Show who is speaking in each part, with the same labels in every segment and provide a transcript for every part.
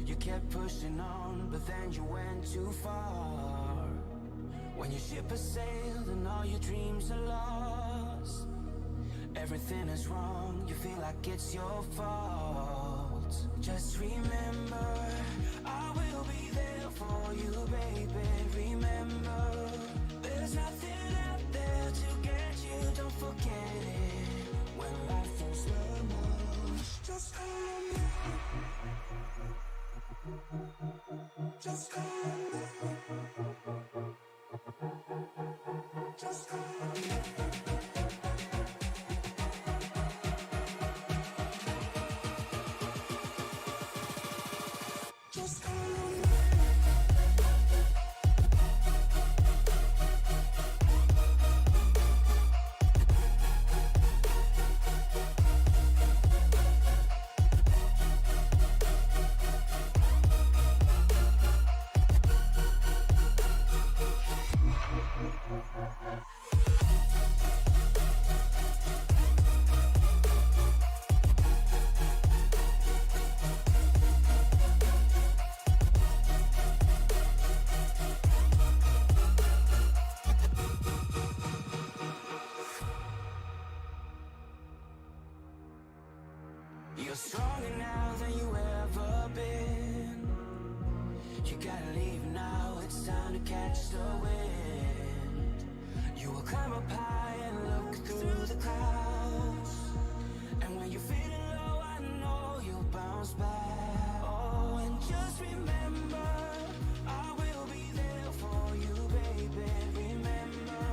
Speaker 1: You kept pushing on, but then you went too far. When your ship has sailed and all your dreams are lost, everything is wrong, you feel like it's your fault. Just remember, I will be there for you, baby. Remember, there's nothing out there to get you, don't forget it. When life throws lemons, just call me. Just call me. Just call me. Just call me. You're stronger now than you ever been. You gotta leave now, it's time to catch the wind. You will climb up high and look through the clouds. And when you're feeling low, I know you'll bounce back. Oh, and just remember, I will be there for you, baby. Remember,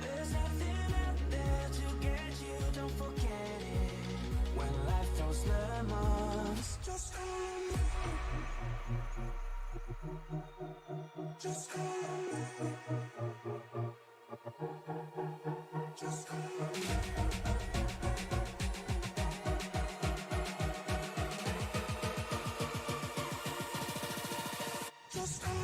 Speaker 1: there's nothing out there to get you, don't forget it. When life throws lemons, just call me. Just call me. Just call me. Just call me.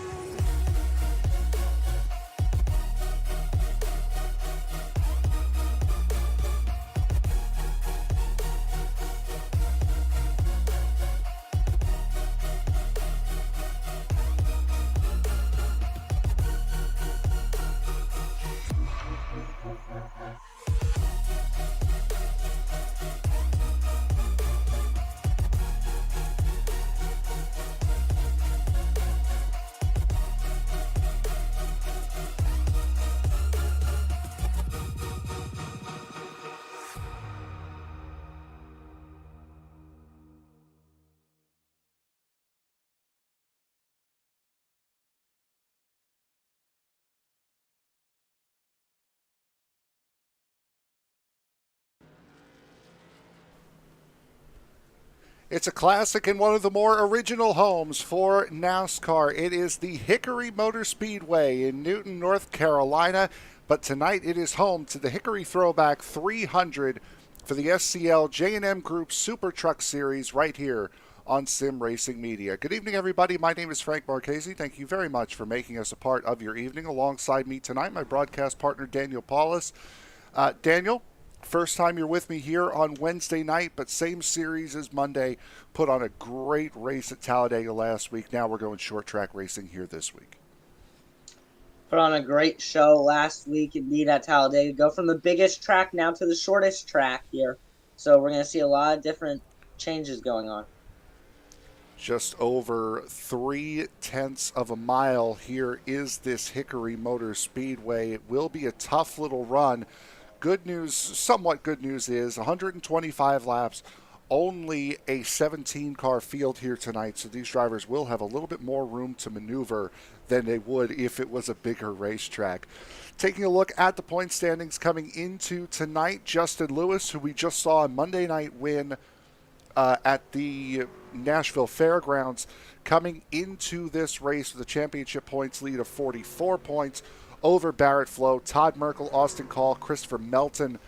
Speaker 2: It's a classic and one of the more original homes for NASCAR. It is the Hickory Motor Speedway in Newton, North Carolina. But tonight it is home to the Hickory Throwback 300 for the SCL J&M Group SuperTruck Series right here on Sim Racing Media. Good evening, everybody. My name is Frank Marchese. Thank you very much for making us a part of your evening. Alongside me tonight, my broadcast partner, Daniel Paulus. Daniel, first time you're with me here on Wednesday night, but same series as Monday. Put on a great race at Talladega last week. Now we're going short track racing here this week.
Speaker 3: Put on a great show last week indeed at Talladega. Go from the biggest track now to the shortest track here. So we're going to see a lot of different changes going on.
Speaker 2: Just over 0.3 of a mile here is this Hickory Motor Speedway. It will be a tough little run. Good news, somewhat good news is 125 laps, only a 17-car field here tonight, so these drivers will have a little bit more room to maneuver than they would if it was a bigger racetrack. Taking a look at the point standings coming into tonight, Justin Lewis, who we just saw a Monday night win at the Nashville Fairgrounds, coming into this race with a championship points lead of 44 points over Barrett Flowe, Todd Merkel, Austin Call, Christopher Melton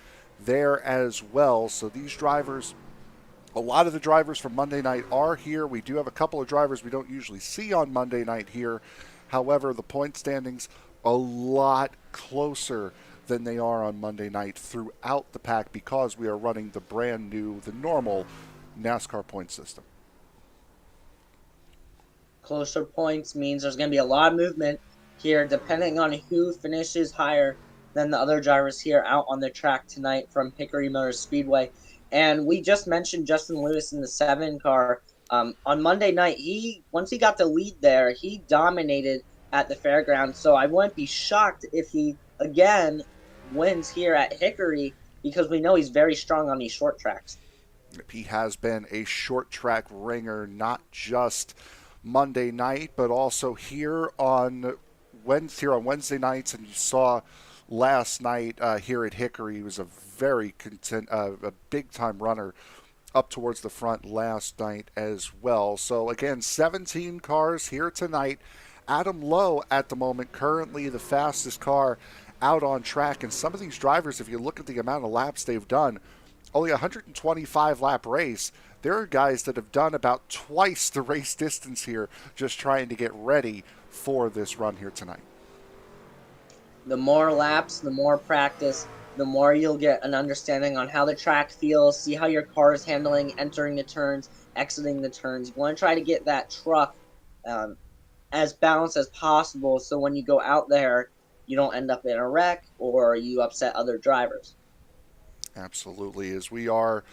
Speaker 2: there as well. So these drivers, a lot of the drivers from Monday night are here. We do have a couple of drivers we don't usually see on Monday night here. However, the point standings a lot closer than they are on Monday night throughout the pack because we are running the brand new, the normal NASCAR point system.
Speaker 3: closer points means there's going to be a lot of movement here, depending on who finishes higher than the other drivers here out on the track tonight from Hickory Motor Speedway. And we just mentioned Justin Lewis in the 7 car. On Monday night, once he got the lead there, he dominated at the fairground. So I wouldn't be shocked if he again wins here at Hickory, because we know he's very strong on these short tracks.
Speaker 2: He has been a short track ringer, not just Monday night, but also here on Wednesday nights, and you saw last night here at Hickory. He was a very a big-time runner up towards the front last night as well. So again, 17 cars here tonight. Adam Lowe at the moment, currently the fastest car out on track. And some of these drivers, if you look at the amount of laps they've done, only a 125 lap race. There are guys that have done about twice the race distance here, just trying to get ready for this run here tonight.
Speaker 3: The more laps, the more practice, the more you'll get an understanding on how the track feels, see how your car is handling, entering the turns, exiting the turns. You want to try to get that truck as balanced as possible, so when you go out there, you don't end up in a wreck or you upset other drivers.
Speaker 2: Absolutely, as we are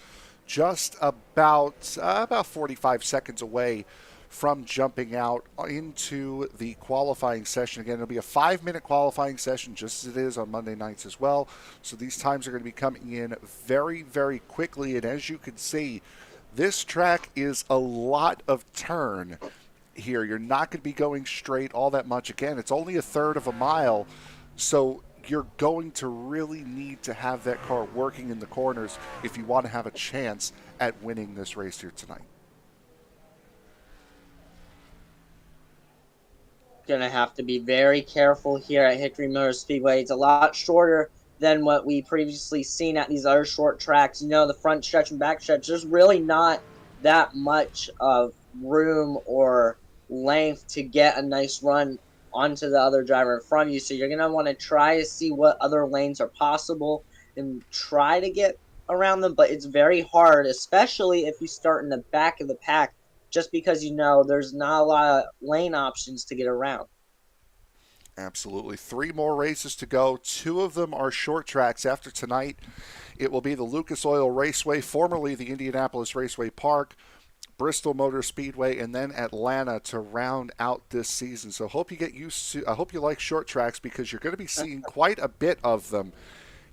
Speaker 2: just about 45 seconds away from jumping out into the qualifying session. Again, it'll be a 5-minute qualifying session, just as it is on Monday nights as well. So these times are going to be coming in very, very quickly. And as you can see, this track is a lot of turn here. You're not going to be going straight all that much. Again, it's only a third of a mile. So you're going to really need to have that car working in the corners if you want to have a chance at winning this race here tonight.
Speaker 3: Going to have to be very careful here at Hickory Motor Speedway. It's a lot shorter than what we previously seen at these other short tracks. You know, the front stretch and back stretch, there's really not that much of room or length to get a nice run onto the other driver in front of you. So you're going to want to try to see what other lanes are possible and try to get around them. But it's very hard, especially if you start in the back of the pack, just because you know there's not a lot of lane options to get around.
Speaker 2: Absolutely. 3 more races to go. 2 of them are short tracks. After tonight, it will be the Lucas Oil Raceway, formerly the Indianapolis Raceway Park, Bristol Motor Speedway, and then Atlanta to round out this season. So hope you get used to, I hope you like short tracks, because you're going to be seeing quite a bit of them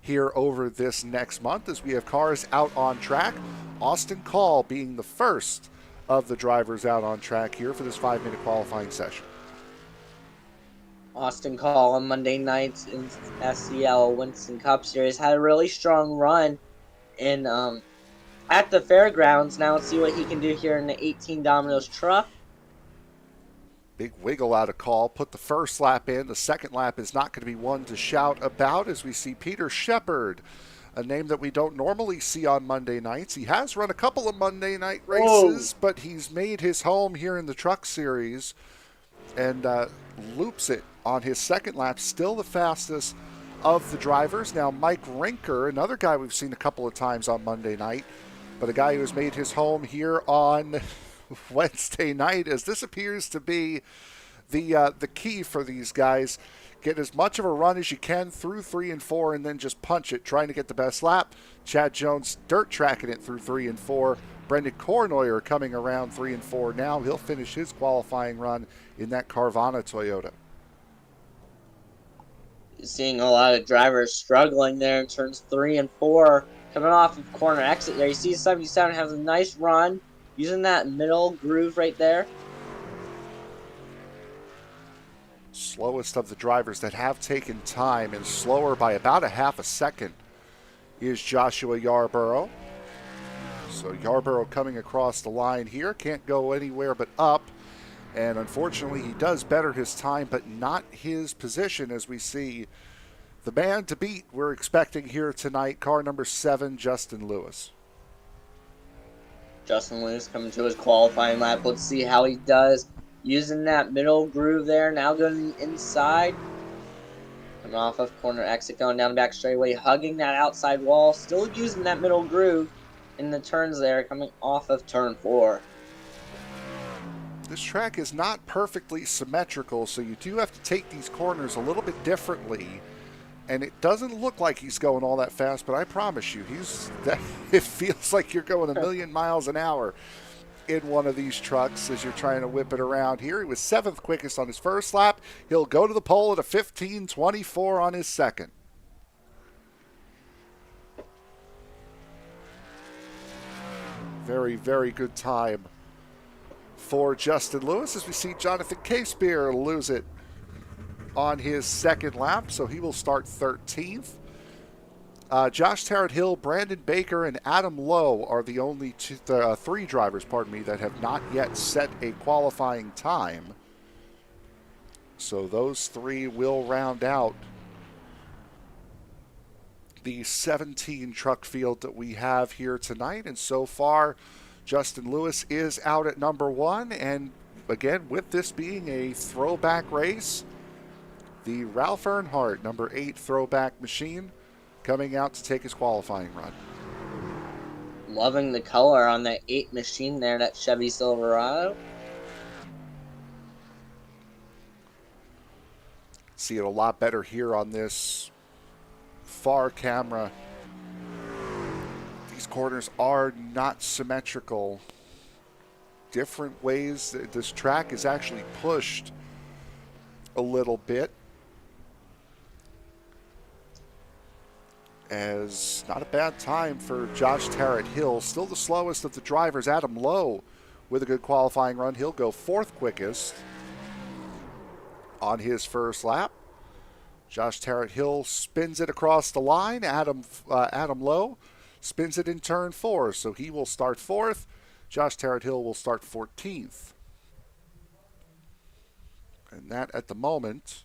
Speaker 2: here over this next month as we have cars out on track. Austin Call being the first of the drivers out on track here for this 5-minute qualifying session.
Speaker 3: Austin Call on Monday nights in SCL Winston Cup Series had a really strong run in at the fairgrounds. Now let's see what he can do here in the 18 Domino's truck.
Speaker 2: Big wiggle out of Call. Put the first lap in. The second lap is not going to be one to shout about, as we see Peter Shepard, a name that we don't normally see on Monday nights. He has run a couple of Monday night races, but he's made his home here in the Truck Series and loops it on his second lap. Still the fastest of the drivers. Now Mike Rinker, another guy we've seen a couple of times on Monday night, but a guy who has made his home here on Wednesday night, as this appears to be the key for these guys. Get as much of a run as you can through 3 and 4 and then just punch it, trying to get the best lap. Chad Jones dirt tracking it through 3 and 4. Brendan Kornoyer coming around 3 and 4 now. He'll finish his qualifying run in that Carvana Toyota.
Speaker 3: Seeing a lot of drivers struggling there in turns 3 and 4. Coming off of corner exit there. You see 77 has a nice run using that middle groove right there.
Speaker 2: Slowest of the drivers that have taken time, and slower by about a half a second, is Joshua Yarbrough. So Yarbrough coming across the line here. Can't go anywhere but up. And unfortunately, he does better his time, but not his position, as we see the man to beat we're expecting here tonight, car number 7, Justin Lewis.
Speaker 3: Justin Lewis coming to his qualifying lap. Let's see how he does. Using that middle groove there. Now going inside. Coming off of corner exit, going down the back straightaway, hugging that outside wall. Still using that middle groove in the turns there, coming off of turn 4.
Speaker 2: This track is not perfectly symmetrical, so you do have to take these corners a little bit differently. And it doesn't look like he's going all that fast, but I promise you, it feels like you're going a million miles an hour in one of these trucks as you're trying to whip it around here. He was 7th quickest on his first lap. He'll go to the pole at a 15:24 on his second. Very, very good time for Justin Lewis as we see Jonathan Casebeer lose it on his second lap, so he will start 13th. Josh Tarrant-Hill, Brandon Baker, and Adam Lowe are the only three drivers, that have not yet set a qualifying time. So those three will round out the 17 truck field that we have here tonight. And so far, Justin Lewis is out at number 1. And again, with this being a throwback race, the Ralph Earnhardt number 8 throwback machine coming out to take his qualifying run.
Speaker 3: Loving the color on that 8 machine there, that Chevy Silverado.
Speaker 2: See it a lot better here on this far camera. These corners are not symmetrical. Different ways. This track is actually pushed a little bit. As not a bad time for Josh Tarrant-Hill. Still the slowest of the drivers. Adam Lowe with a good qualifying run. He'll go 4th quickest on his first lap. Josh Tarrant-Hill spins it across the line. Adam Lowe spins it in turn 4, so he will start 4th. Josh Tarrant-Hill will start 14th. And that, at the moment,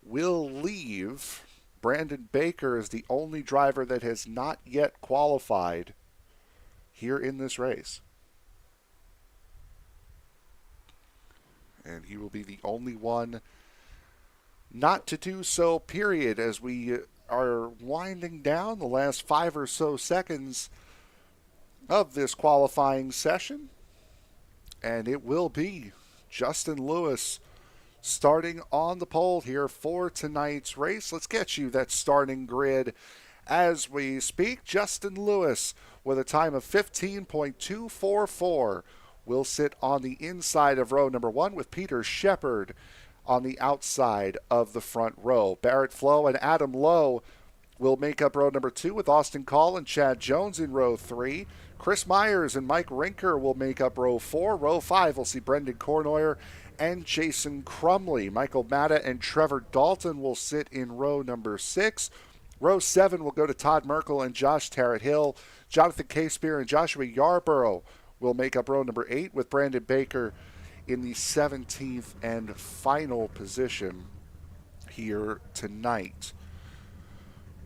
Speaker 2: will leave Brandon Baker as the only driver that has not yet qualified here in this race. And he will be the only one not to do so, period, as we are winding down the last 5 or so seconds of this qualifying session. And it will be Justin Lewis starting on the pole here for tonight's race. Let's get you that starting grid as we speak. Justin Lewis with a time of 15.244 will sit on the inside of row number 1 with Peter Shepard on the outside of the front row. Barrett Flowe and Adam Lowe will make up row number 2 with Austin Call and Chad Jones in row 3. Chris Myers and Mike Rinker will make up row 4. Row 5 will see Brendan Cornoyer and Jason Crumley. Michael Matta and Trevor Dalton will sit in row number 6. Row 7 will go to Todd Merkel and Josh Tarrant-Hill. Jonathan Casebeer and Joshua Yarbrough will make up row number 8 with Brandon Baker in the 17th and final position here tonight.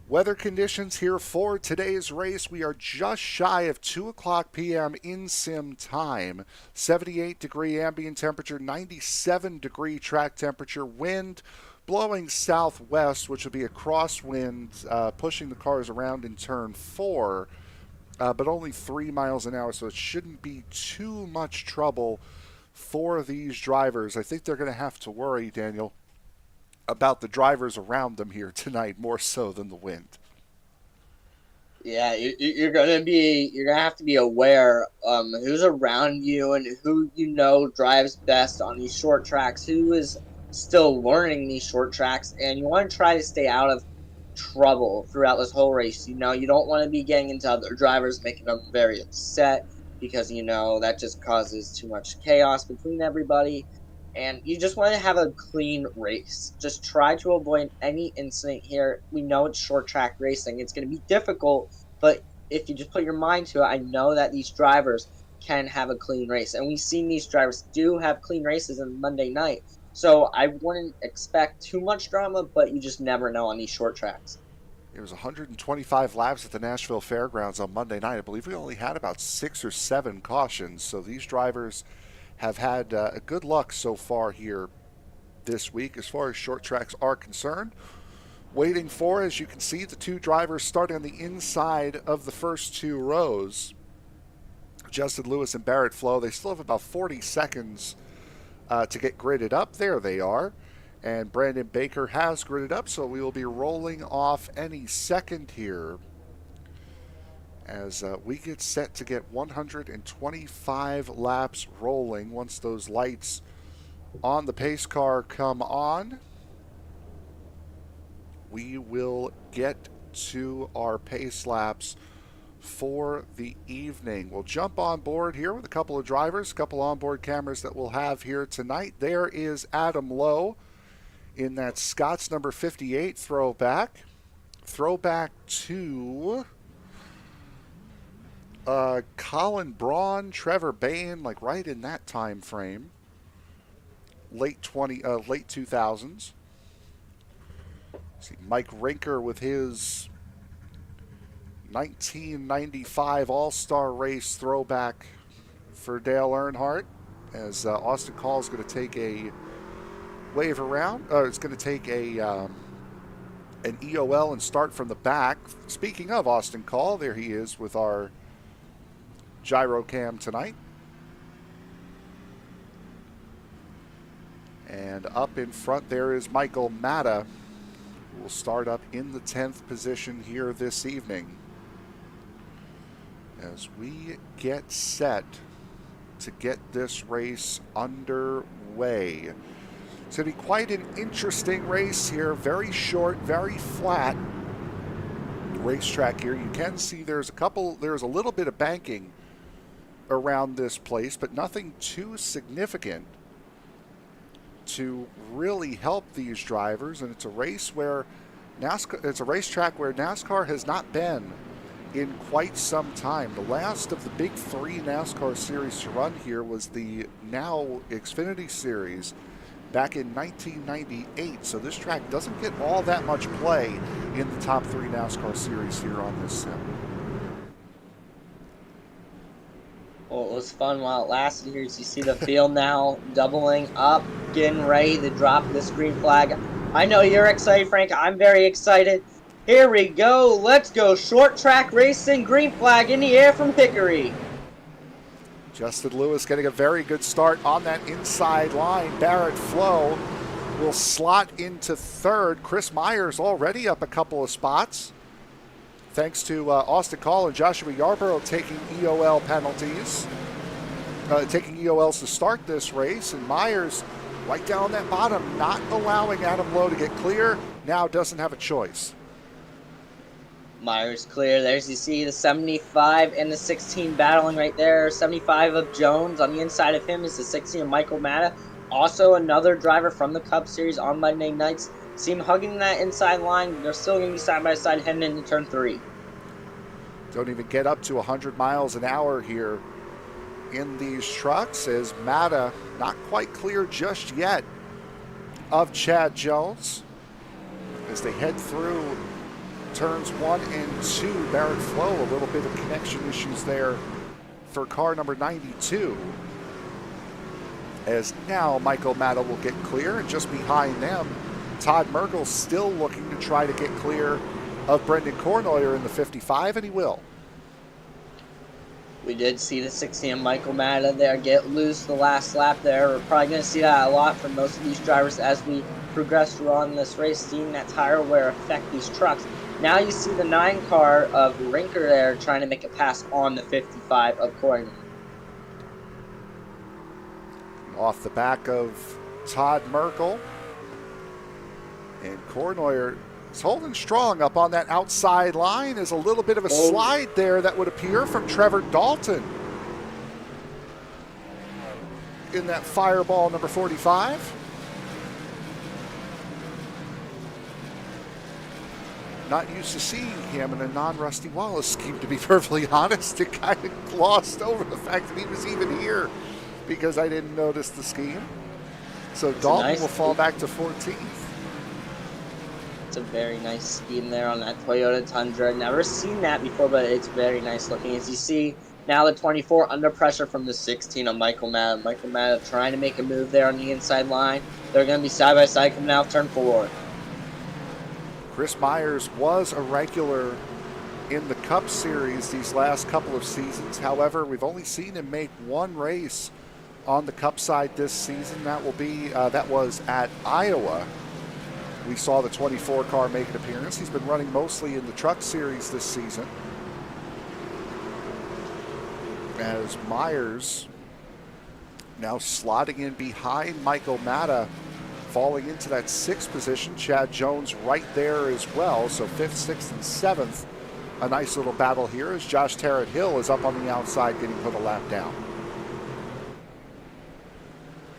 Speaker 2: Weather conditions here for today's race. We are just shy of 2 o'clock p.m. in sim time. 78-degree ambient temperature, 97-degree track temperature, wind blowing southwest, which will be a crosswind, pushing the cars around in turn 4, but only 3 miles an hour, so it shouldn't be too much trouble for these drivers. I think they're going to have to worry, Daniel, about the drivers around them here tonight more so than the wind.
Speaker 3: Yeah, you're gonna have to be aware who's around you and who drives best on these short tracks, who is still learning these short tracks, and you want to try to stay out of trouble throughout this whole race. You don't want to be getting into other drivers, making them very upset, because that just causes too much chaos between everybody. And you just want to have a clean race. Just try to avoid any incident here. We know it's short track racing. It's going to be difficult, but if you just put your mind to it, I know that these drivers can have a clean race. And we've seen these drivers do have clean races on Monday night. So I wouldn't expect too much drama, but you just never know on these short tracks.
Speaker 2: It was 125 laps at the Nashville Fairgrounds on Monday night. I believe we only had about 6 or 7 cautions. So these drivers have had good luck so far here this week as far as short tracks are concerned. Waiting for, as you can see, the 2 drivers starting on the inside of the first 2 rows. Justin Lewis and Barrett Flowe. They still have about 40 seconds to get gridded up. There they are. And Brandon Baker has gridded up, so we will be rolling off any second here as we get set to get 125 laps rolling once those lights on the pace car come on. We will get to our pace laps for the evening. We'll jump on board here with a couple of drivers, a couple onboard cameras that we'll have here tonight. There is Adam Lowe in that Scott's number 58 throwback. Throwback to Colin Braun, Trevor Bain, like right in that time frame. Late 2000s. See Mike Rinker with his 1995 All-Star Race throwback for Dale Earnhardt, as Austin Call is going to take a wave around. It's going to take an EOL and start from the back. Speaking of Austin Call, there he is with our gyro cam tonight. And up in front there is Michael Matta, who will start up in the 10th position here this evening as we get set to get this race underway. It's going to be quite an interesting race here. Very short, very flat racetrack here. You can see there's a little bit of banking around this place, but nothing too significant to really help these drivers. And it's a race where it's a racetrack where NASCAR has not been in quite some time. The last of the big three NASCAR series to run here was the now Xfinity Series back in 1998. So this track doesn't get all that much play in the top three NASCAR series here on this set.
Speaker 3: Well, it was fun while it lasted here. As you see the field now doubling up, getting ready to drop this green flag. I know you're excited, Frank. I'm very excited. Here we go. Let's go. Short track racing, green flag in the air from Hickory.
Speaker 2: Justin Lewis getting a very good start on that inside line. Barrett Flowe will slot into third. Chris Myers already up a couple of spots, thanks to Austin Call and Joshua Yarbrough taking EOL penalties, taking EOLs to start this race. And Myers right down that bottom, not allowing Adam Lowe to get clear. Now doesn't have a choice.
Speaker 3: Myers clear. There's you see the 75 and the 16 battling right there. 75 of Jones. On the inside of him is the 16 of Michael Matta. Also another driver from the Cup Series on Monday nights. See him hugging that inside line. They're still going to be side by side heading into turn 3.
Speaker 2: Don't even get up to 100 miles an hour here in these trucks, as Matta not quite clear just yet of Chad Jones as they head through turns 1 and 2. Barrett Flowe, a little bit of connection issues there for car number 92. As now Michael Matta will get clear, and just behind them, Todd Merkel still looking to try to get clear of Brendan Cornoyer in the 55, and he will.
Speaker 3: We did see the 16 of Michael Matta there get loose the last lap there. We're probably going to see that a lot from most of these drivers as we progress through on this race, seeing that tire wear affect these trucks. Now you see the 9 car of Rinker there trying to make a pass on the 55 of Cornoyer.
Speaker 2: Off the back of Todd Merkel. And Cornoyer is holding strong up on that outside line. Is a little bit of a slide there that would appear from Trevor Dalton in that fireball number 45. Not used to seeing him in a non-Rusty Wallace scheme, to be perfectly honest. It kind of glossed over the fact that he was even here because I didn't notice the scheme. So Dalton will fall back to 14th.
Speaker 3: It's a very nice scheme there on that Toyota Tundra. Never seen that before, but it's very nice looking. As you see, now the 24 under pressure from the 16 of Michael Matta. Michael Matta trying to make a move there on the inside line. They're going to be side by side coming out of turn 4.
Speaker 2: Chris Myers was a regular in the Cup Series these last couple of seasons. However, we've only seen him make one race on the Cup side this season. That was at Iowa. We saw the 24 car make an appearance. He's been running mostly in the Truck Series this season. As Myers now slotting in behind Michael Matta, falling into that 6th position. Chad Jones right there as well. So 5th, 6th, and 7th. A nice little battle here as Josh Tarrant-Hill is up on the outside getting put a lap down.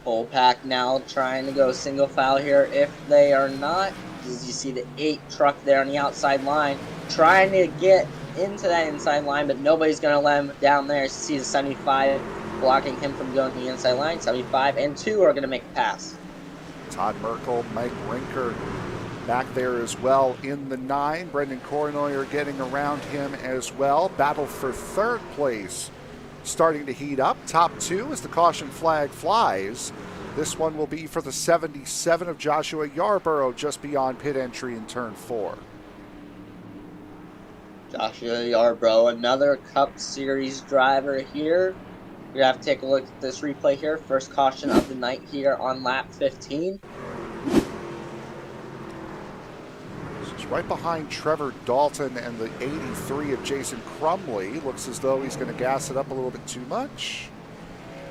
Speaker 3: Full pack now trying to go single file here. If they are not, as you see the 8 truck there on the outside line, trying to get into that inside line, but nobody's going to let him down there. You see the 75 blocking him from going to the inside line. 75 and 2 are going to make a pass.
Speaker 2: Todd Merkel, Mike Rinker back there as well in the 9. Brendan Coronoyer getting around him as well. Battle for 3rd place starting to heat up. Top 2 as the caution flag flies. This one will be for the 77 of Joshua Yarbrough just beyond pit entry in turn 4.
Speaker 3: Joshua Yarbrough, another Cup Series driver here. We have to take a look at this replay here. First caution of the night here on lap 15.
Speaker 2: He's right behind Trevor Dalton and the 83 of Jason Crumley. Looks as though he's going to gas it up a little bit too much.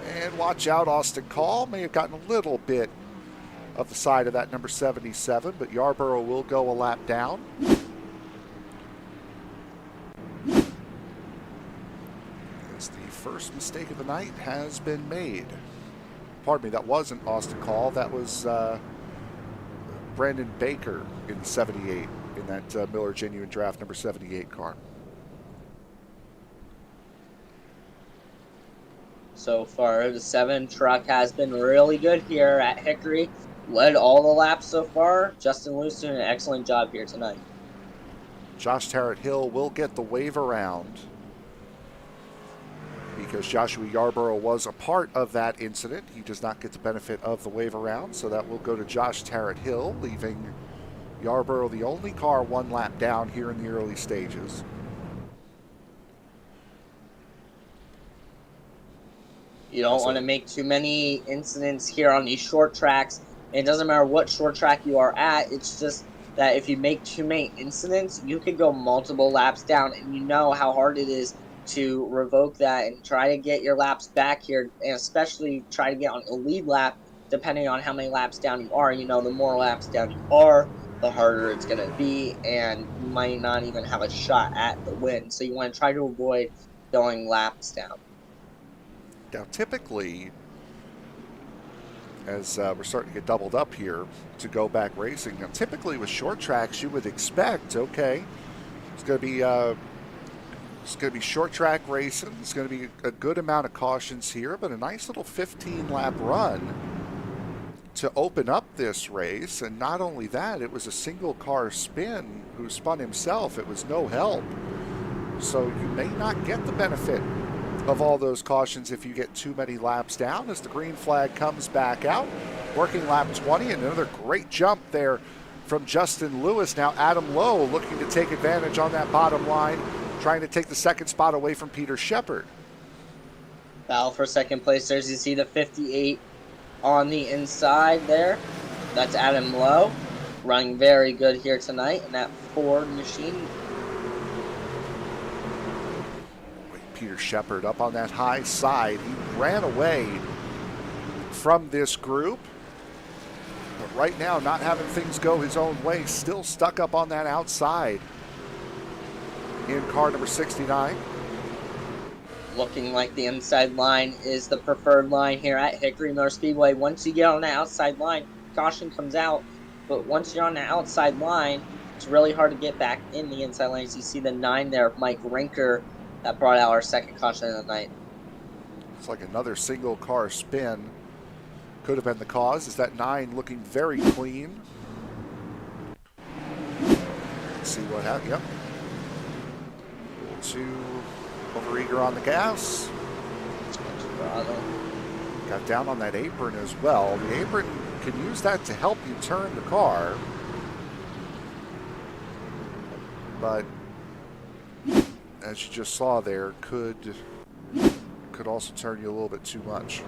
Speaker 2: And watch out, Austin Call may have gotten a little bit of the side of that number 77, but Yarbrough will go a lap down. As the first mistake of the night has been made. Pardon me, that wasn't Austin Call. That was Brandon Baker in 78 in that Miller Genuine Draft number 78 car.
Speaker 3: So far, the 7 truck has been really good here at Hickory. Led all the laps so far. Justin Lewis doing an excellent job here tonight.
Speaker 2: Josh Tarrant-Hill will get the wave around because Joshua Yarbrough was a part of that incident. He does not get the benefit of the wave around, so that will go to Josh Tarrant-Hill, leaving Yarbrough the only car 1 lap down here in the early stages.
Speaker 3: You don't want to make too many incidents here on these short tracks. It doesn't matter what short track you are at. It's just that if you make too many incidents, you could go multiple laps down, and you know how hard it is to revoke that and try to get your laps back here, and especially try to get on a lead lap, depending on how many laps down you are. You know, the more laps down you are, the harder it's going to be, and you might not even have a shot at the win. So you want to try to avoid going laps down.
Speaker 2: Now, typically, as we're starting to get doubled up here to go back racing, now typically with short tracks, you would expect, okay, it's going to be short track racing. It's going to be a good amount of cautions here, but a nice little 15-lap run to open up this race. And not only that, it was a single car spin who spun himself. It was no help. So you may not get the benefit of all those cautions if you get too many laps down as the green flag comes back out. Working lap 20, and another great jump there from Justin Lewis. Now Adam Lowe looking to take advantage on that bottom line, trying to take the 2nd spot away from Peter Shepard.
Speaker 3: Battle for 2nd place. There's you see the 58 on the inside there. That's Adam Lowe, running very good here tonight in that Ford machine.
Speaker 2: Peter Shepard up on that high side. He ran away from this group, but right now not having things go his own way, still stuck up on that outside in car number 69.
Speaker 3: Looking like the inside line is the preferred line here at Hickory Motor Speedway. Once you get on the outside line, caution comes out, but once you're on the outside line, it's really hard to get back in the inside lanes. You see the 9 there of Mike Rinker that brought out our 2nd caution of the night.
Speaker 2: It's like another single car spin could have been the cause. Is that 9 looking very clean? Let's see what happened. Yep. Too overeager on the gas. Got down on that apron as well. The apron can use that to help you turn the car, but as you just saw there, could also turn you a little bit too much.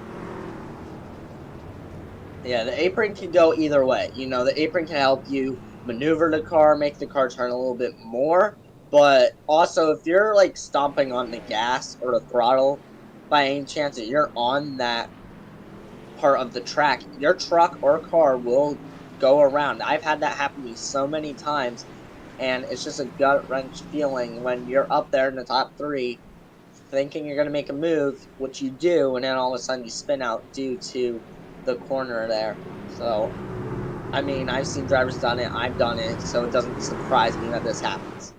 Speaker 3: Yeah, the apron can go either way. You know, the apron can help you maneuver the car, make the car turn a little bit more. But also, if you're like stomping on the gas or the throttle by any chance that you're on that part of the track, your truck or car will go around. I've had that happen to me so many times, and it's just a gut wrench feeling when you're up there in the top three, thinking you're going to make a move, which you do, and then all of a sudden you spin out due to the corner there. So, I mean, I've seen drivers done it, I've done it, so it doesn't surprise me that this happens.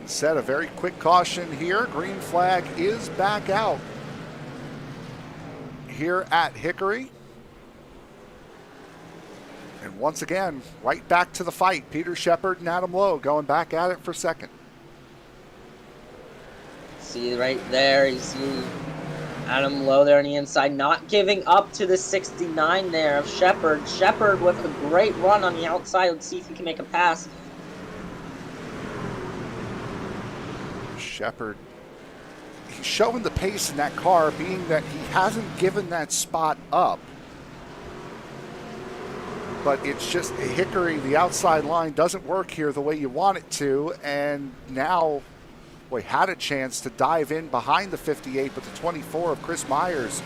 Speaker 2: Set a very quick caution here. Green flag is back out here at Hickory. And once again, right back to the fight. Peter Shepard and Adam Lowe going back at it for second.
Speaker 3: See right there, you see Adam Lowe there on the inside, not giving up to the 69 there of Shepard. Shepard with a great run on the outside. Let's see if he can make a pass.
Speaker 2: Shepard, he's showing the pace in that car, being that he hasn't given that spot up. But it's just Hickory, the outside line doesn't work here the way you want it to, and now, boy, had a chance to dive in behind the 58, but the 24 of Chris Myers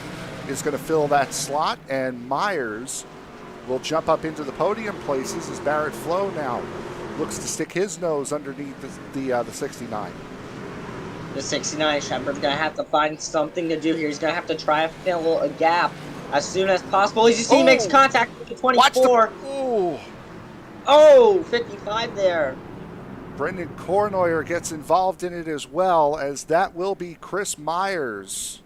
Speaker 2: is going to fill that slot, and Myers will jump up into the podium places as Barrett Flowe now looks to stick his nose underneath the 69.
Speaker 3: The 69, Shepard's going to have to find something to do here. He's going to have to try to fill a gap as soon as possible. As you see, he makes contact with the 24. Oh, 55 there.
Speaker 2: Brendan Kornoyer gets involved in it as well, as that will be Chris Myers.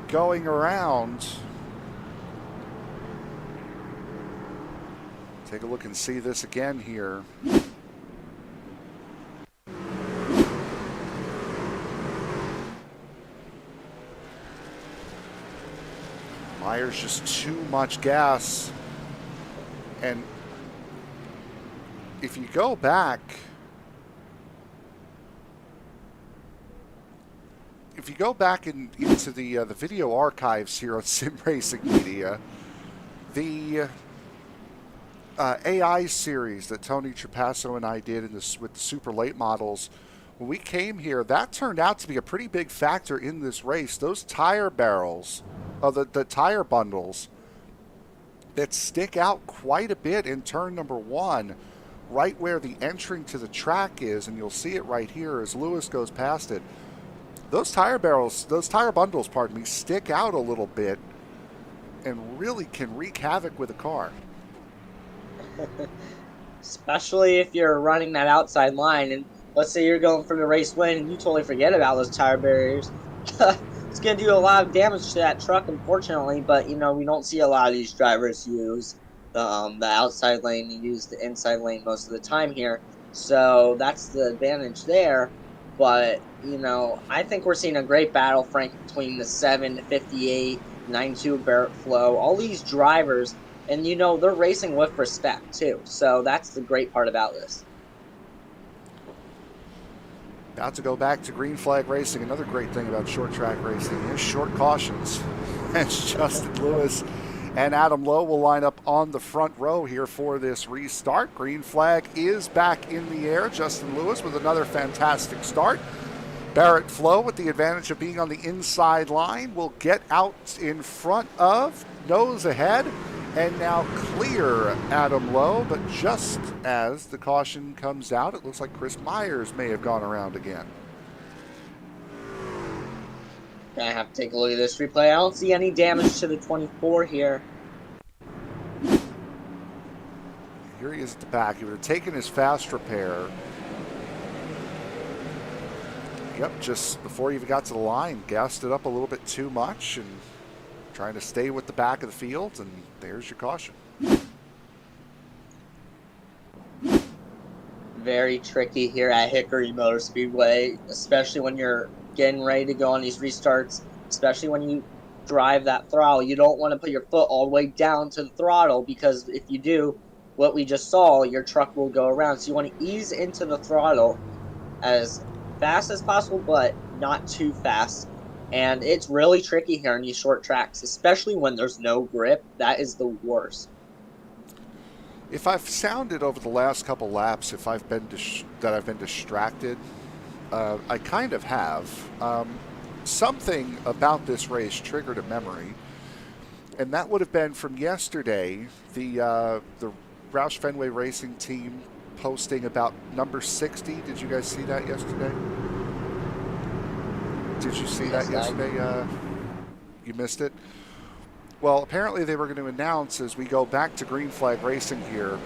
Speaker 2: Going around. Take a look and see this again here. Myers just too much gas. And if you go back, into the video archives here on Sim Racing Media, the AI series that Tony Trapasso and I did with the super late models, when we came here, that turned out to be a pretty big factor in this race. Those tire barrels, the tire bundles that stick out quite a bit in turn number one, right where the entering to the track is, and you'll see it right here as Lewis goes past it. Those tire bundles, stick out a little bit and really can wreak havoc with a car.
Speaker 3: Especially if you're running that outside line, and let's say you're going for the race win and you totally forget about those tire barriers. It's going to do a lot of damage to that truck, unfortunately, but, you know, we don't see a lot of these drivers use the outside lane. You use the inside lane most of the time here, so that's the advantage there. But, you know, I think we're seeing a great battle, Frank, between the 7, the 58, 92 Barrett Flowe, all these drivers. And, you know, they're racing with respect, too. So that's the great part about this.
Speaker 2: About to go back to green flag racing. Another great thing about short track racing is short cautions. As Justin Lewis and Adam Lowe will line up on the front row here for this restart. Green flag is back in the air. Justin Lewis with another fantastic start. Barrett Flowe, with the advantage of being on the inside line, will get out in front of, nose ahead, and now clear Adam Lowe. But just as the caution comes out, it looks like Chris Myers may have gone around again.
Speaker 3: I have to take a look at this replay. I don't see any damage to the 24 here.
Speaker 2: Here he is at the back. He would have taken his fast repair. Yep, just before he even got to the line, gassed it up a little bit too much and trying to stay with the back of the field, and there's your caution.
Speaker 3: Very tricky here at Hickory Motor Speedway, especially when you're getting ready to go on these restarts, especially when you drive that throttle. You don't want to put your foot all the way down to the throttle, because if you do, what we just saw, your truck will go around. So you want to ease into the throttle as fast as possible, but not too fast. And it's really tricky here on these short tracks, especially when there's no grip. That is the worst.
Speaker 2: If I've sounded over the last couple laps, if I've been I've been distracted, I kind of have. Something about this race triggered a memory, and that would have been from yesterday. The Roush Fenway Racing team posting about number 60. Did you guys see that yesterday? Did you see that yesterday? You missed it? Well, apparently they were going to announce, as we go back to green flag racing here,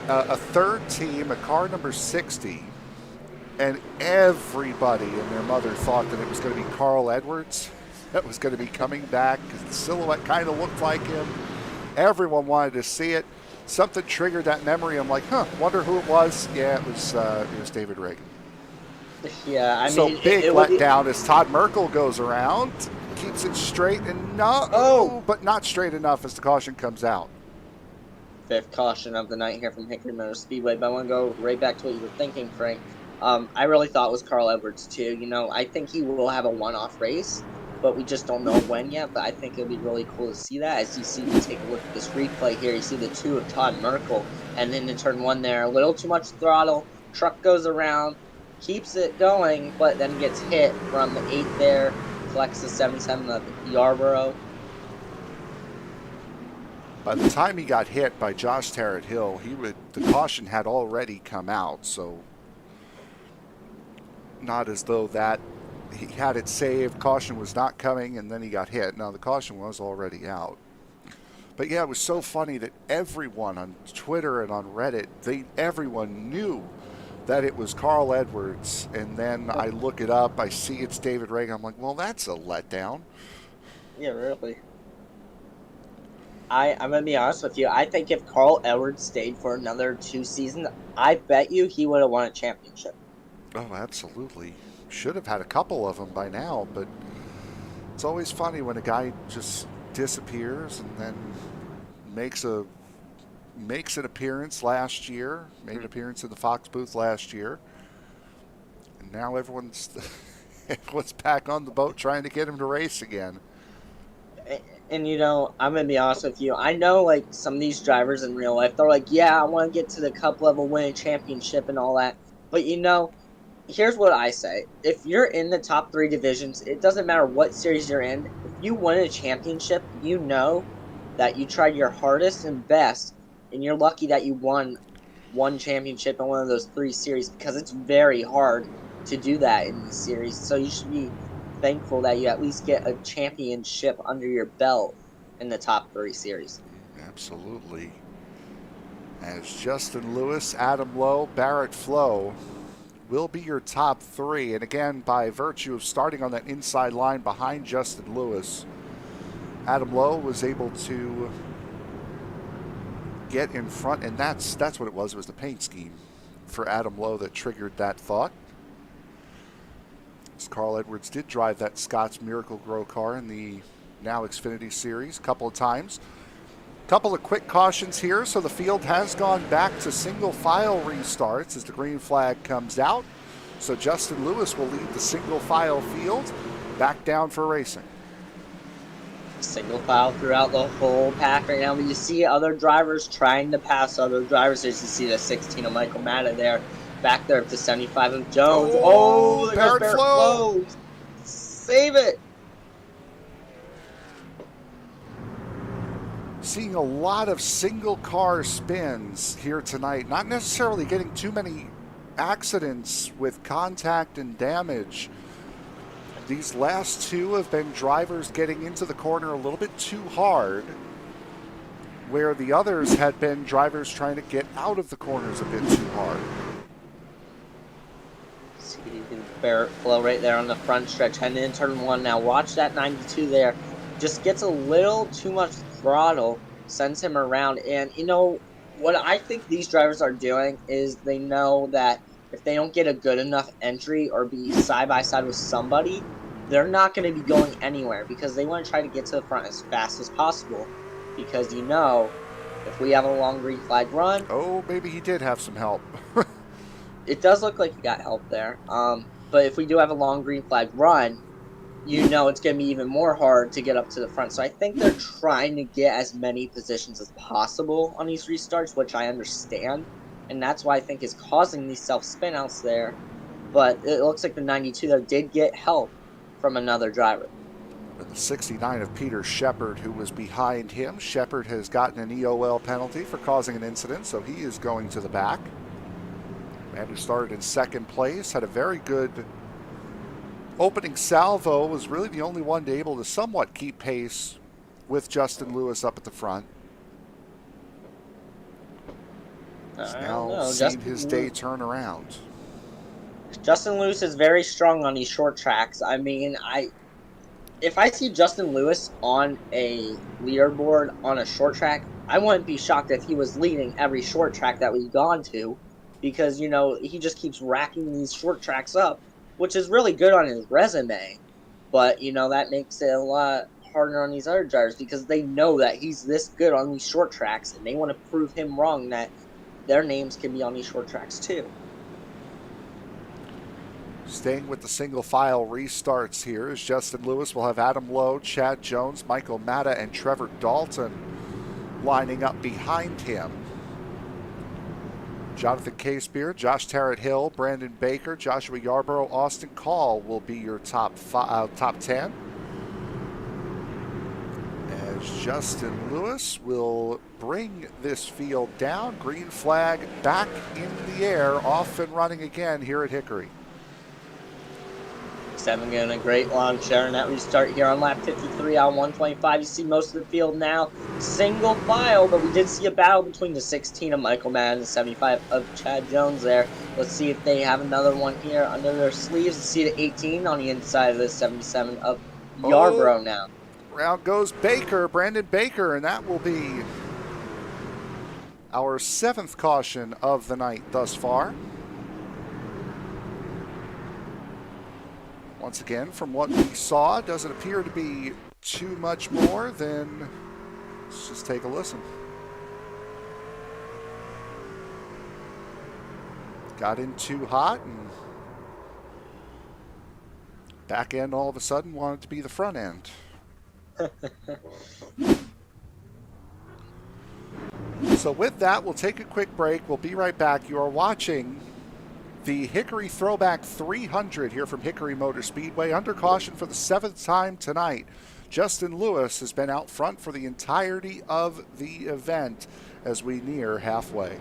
Speaker 2: a third team, a car number 60, and everybody and their mother thought that it was going to be Carl Edwards that was going to be coming back, because the silhouette kind of looked like him. Everyone wanted to see it. Something triggered that memory. I'm like, wonder who it was. Yeah, it was David Reagan.
Speaker 3: Yeah, I mean,
Speaker 2: so big letdown as Todd Merkel goes around, keeps it straight and but not straight enough as the caution comes out.
Speaker 3: Fifth caution of the night here from Hickory Motor Speedway. But I want to go right back to what you were thinking, Frank. I really thought it was Carl Edwards too. You know, I think he will have a one-off race, but we just don't know when yet. But I think it'll be really cool to see that. As you take a look at this replay here, you see the two of Todd Merkel, and then in turn one there, a little too much throttle. Truck goes around, keeps it going, but then gets hit from the 8 there, collects the 77 of Yarbrough.
Speaker 2: By the time he got hit by Josh Tarrant Hill, the caution had already come out, so not as though that he had it saved, caution was not coming, and then he got hit. No, the caution was already out. But yeah, it was so funny that everyone on Twitter and on Reddit, everyone knew that it was Carl Edwards, and then I look it up, I see it's David Reagan. I'm like, well, that's a letdown.
Speaker 3: Yeah, really. I'm going to be honest with you. I think if Carl Edwards stayed for another 2 seasons, I bet you he would have won a championship.
Speaker 2: Oh, absolutely. Should have had a couple of them by now, but it's always funny when a guy just disappears and then makes an appearance last year, made an appearance in the Fox booth last year, and now everyone's back on the boat trying to get him to race again.
Speaker 3: And, you know, I'm going to be honest with you. I know, like, some of these drivers in real life, they're like, yeah, I want to get to the cup level, win a championship and all that. But, you know, here's what I say. If you're in the top 3 divisions, it doesn't matter what series you're in. If you win a championship, you know that you tried your hardest and best, and you're lucky that you won one championship in one of those 3 series, because it's very hard to do that in these series. So you should be thankful that you at least get a championship under your belt in the top 3 series.
Speaker 2: Absolutely. As Justin Lewis, Adam Lowe, Barrett Flowe will be your top 3. And again, by virtue of starting on that inside line behind Justin Lewis, Adam Lowe was able to get in front, and that's what it was. It was the paint scheme for Adam Lowe that triggered that thought. As Carl Edwards did drive that Scott's Miracle Grow car in the now Xfinity Series a couple of times. Couple of quick cautions here, so the field has gone back to single file restarts as the green flag comes out. So Justin Lewis will lead the single file field back down for racing.
Speaker 3: Single file throughout the whole pack right now. But you see other drivers trying to pass other drivers. As you see the 16 of Michael Matta there, back there up to 75 of Jones. Oh, there goes Barrett Flowe. Save it.
Speaker 2: Seeing a lot of single car spins here tonight. Not necessarily getting too many accidents with contact and damage. These last 2 have been drivers getting into the corner a little bit too hard, where the others had been drivers trying to get out of the corners a bit too hard.
Speaker 3: See Barrett Flowe right there on the front stretch, heading in turn 1 now. Watch that 92 there. Just gets a little too much throttle, sends him around. And, you know, what I think these drivers are doing is they know that if they don't get a good enough entry or be side by side with somebody, they're not going to be going anywhere because they want to try to get to the front as fast as possible. Because, you know, if we have a long green flag run...
Speaker 2: Oh, maybe he did have some help.
Speaker 3: It does look like he got help there. But if we do have a long green flag run, you know it's going to be even more hard to get up to the front. So I think they're trying to get as many positions as possible on these restarts, which I understand. And that's why I think is causing these self-spin outs there. But it looks like the 92, though, did get help from another driver.
Speaker 2: The 69 of Peter Shepard, who was behind him. Shepard has gotten an EOL penalty for causing an incident, so he is going to the back. Man who started in second place, had a very good opening salvo, was really the only one able to somewhat keep pace with Justin Lewis up at the front. He's now seen his day turn around.
Speaker 3: Justin Lewis is very strong on these short tracks. I mean, if I see Justin Lewis on a leaderboard on a short track, I wouldn't be shocked if he was leading every short track that we've gone to, because, you know, he just keeps racking these short tracks up, which is really good on his resume. But, you know, that makes it a lot harder on these other drivers because they know that he's this good on these short tracks, and they want to prove him wrong that their names can be on these short tracks too.
Speaker 2: Staying with the single file restarts here is Justin Lewis. Will have Adam Lowe, Chad Jones, Michael Matta, and Trevor Dalton lining up behind him. Jonathan Casebeer, Josh Tarrant-Hill, Brandon Baker, Joshua Yarbrough, Austin Call will be your top 10. As Justin Lewis will bring this field down. Green flag back in the air, off and running again here at Hickory.
Speaker 3: 7 getting a great launch there, and that restart here on lap 53 on 125. You see most of the field now single file, but we did see a battle between the 16 of Michael Mann and the 75 of Chad Jones there. Let's see if they have another one here under their sleeves. Let's see the 18 on the inside of the 77 of Yarbrough now.
Speaker 2: Round goes Baker, Brandon Baker, and that will be our 7th caution of the night thus far. Once again, from what we saw, doesn't appear to be too much more than, let's just take a listen. Got in too hot, and back end all of a sudden wanted to be the front end. So with that, we'll take a quick break. We'll be right back. You are watching the Hickory Throwback 300 here from Hickory Motor Speedway. Under caution for the 7th time tonight. Justin Lewis has been out front for the entirety of the event as we near halfway.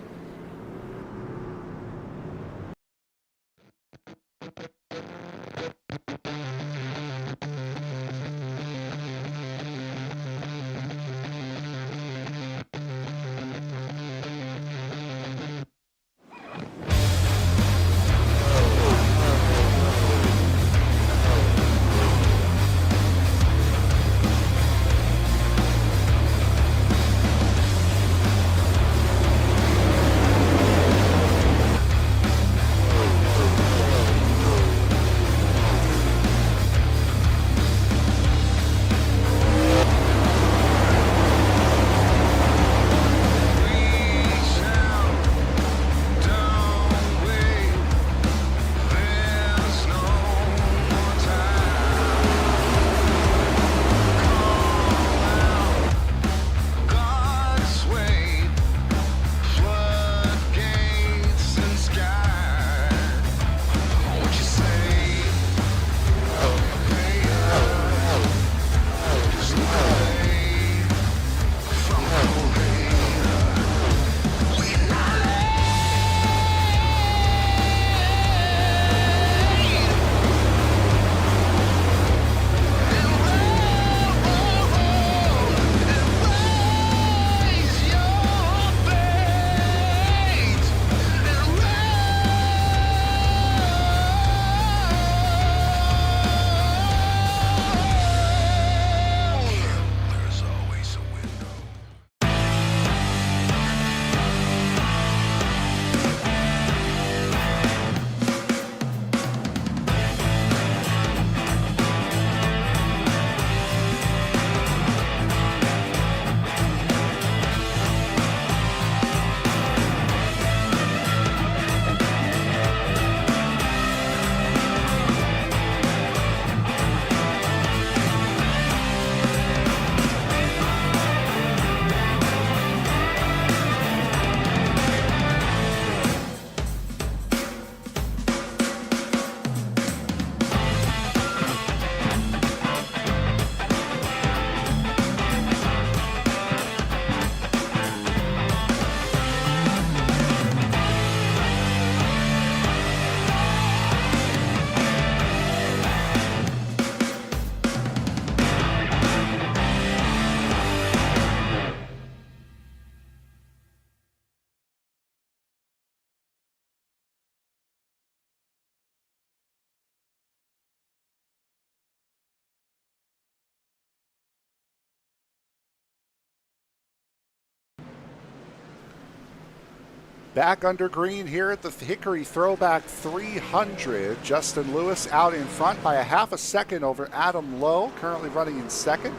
Speaker 2: Back under green here at the Hickory Throwback 300. Justin Lewis out in front by a half a second over Adam Lowe, currently running in second.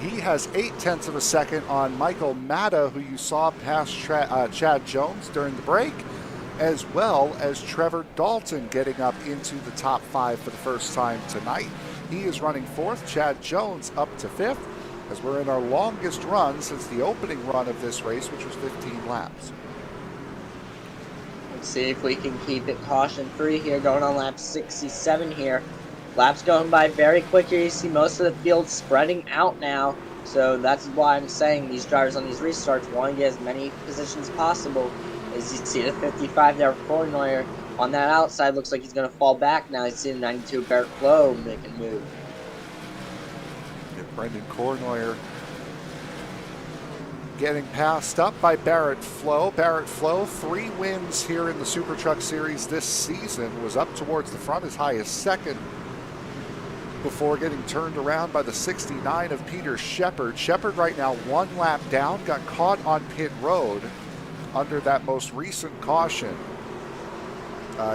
Speaker 2: He has 0.8 of a second on Michael Matta, who you saw pass Chad Jones during the break, as well as Trevor Dalton getting up into the top 5 for the first time tonight. He is running 4th, Chad Jones up to 5th, as we're in our longest run since the opening run of this race, which was 15 laps.
Speaker 3: Let's see if we can keep it caution-free here, going on lap 67 here. Laps going by very quick here. You see most of the field spreading out now. So that's why I'm saying these drivers on these restarts want to get as many positions as possible. As you see the 55 there, Cournoyer on that outside looks like he's going to fall back now. You see the 92 Barrett Flowe making a move.
Speaker 2: Brendan Cournoyer getting passed up by Barrett Flowe. Barrett Flowe, 3 wins here in the SuperTruck Series this season, was up towards the front as high as second before getting turned around by the 69 of Peter Shepard. Shepard right now 1 lap down, got caught on pit road under that most recent caution.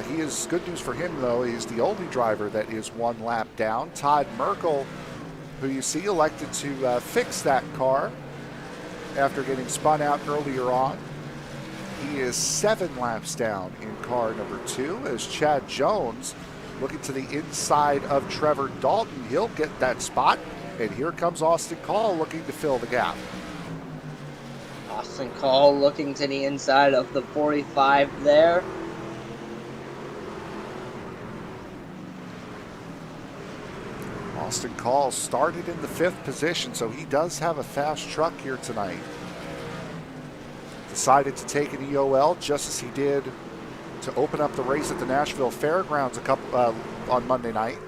Speaker 2: He is good news for him, though. He's the only driver that is 1 lap down. Todd Merkel, who you see elected to fix that car after getting spun out earlier on. He is 7 laps down in car number 2 as Chad Jones looking to the inside of Trevor Dalton. He'll get that spot, and here comes Austin Call looking to fill the gap.
Speaker 3: Austin Call looking to the inside of the 45 there.
Speaker 2: Austin Call started in the 5th position, so he does have a fast truck here tonight. Decided to take an EOL just as he did to open up the race at the Nashville Fairgrounds on Monday night.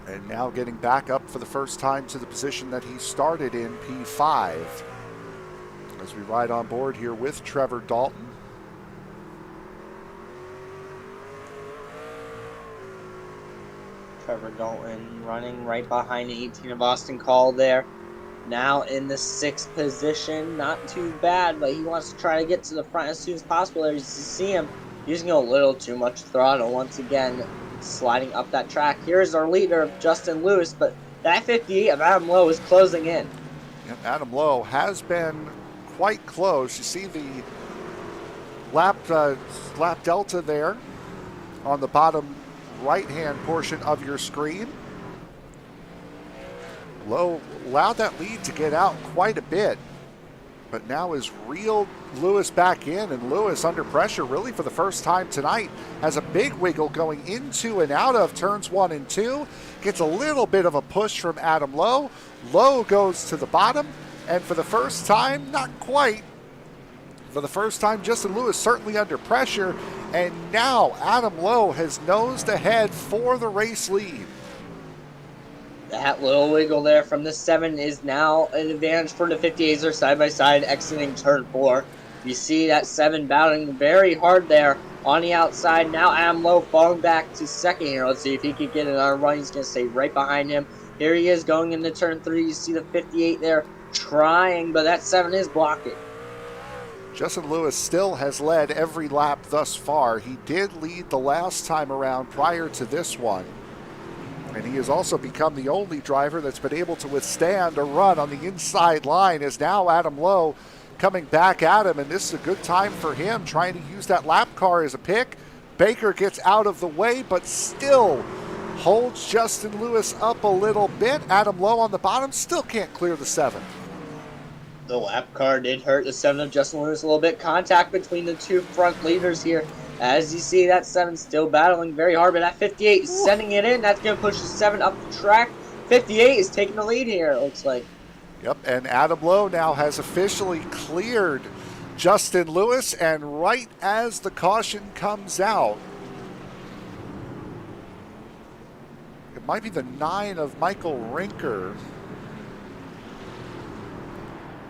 Speaker 2: And now getting back up for the first time to the position that he started in, P5. As we ride on board here with Trevor Dalton.
Speaker 3: Trevor Dalton running right behind the 18 of Austin Call there. Now in the 6th position, not too bad, but he wants to try to get to the front as soon as possible. As you see him using a little too much throttle once again, sliding up that track. Here's our leader, Justin Lewis, but that 58 of Adam Lowe is closing in.
Speaker 2: Yep, Adam Lowe has been quite close. You see the lap delta there on the bottom right-hand portion of your screen. Lowe allowed that lead to get out quite a bit, but now has reeled Lewis back in, and Lewis under pressure really for the first time tonight has a big wiggle going into and out of turns 1 and 2. Gets a little bit of a push from Adam Lowe. Lowe goes to the bottom, and for the first time, not quite, for the first time, Justin Lewis certainly under pressure, and now Adam Lowe has nosed ahead for the race lead.
Speaker 3: That little wiggle there from the 7 is now an advantage for the 58s. They're side by side exiting turn 4. You see that 7 battling very hard there on the outside. Now Adam Lowe falling back to second here. Let's see if he can get another run. He's going to stay right behind him. Here he is going into turn 3. You see the 58 there trying, but that 7 is blocking.
Speaker 2: Justin Lewis still has led every lap thus far. He did lead the last time around prior to this one. And he has also become the only driver that's been able to withstand a run on the inside line, as now Adam Lowe coming back at him, and this is a good time for him, trying to use that lap car as a pick. Baker gets out of the way, but still holds Justin Lewis up a little bit. Adam Lowe on the bottom still can't clear the 7.
Speaker 3: The lap car did hurt the 7 of Justin Lewis a little bit. Contact between the 2 front leaders here. As you see, that 7 still battling very hard, but that 58 is sending it in. That's going to push the 7 up the track. 58 is taking the lead here, it looks like.
Speaker 2: Yep, and Adam Lowe now has officially cleared Justin Lewis, and right as the caution comes out, it might be the 9 of Michael Rinker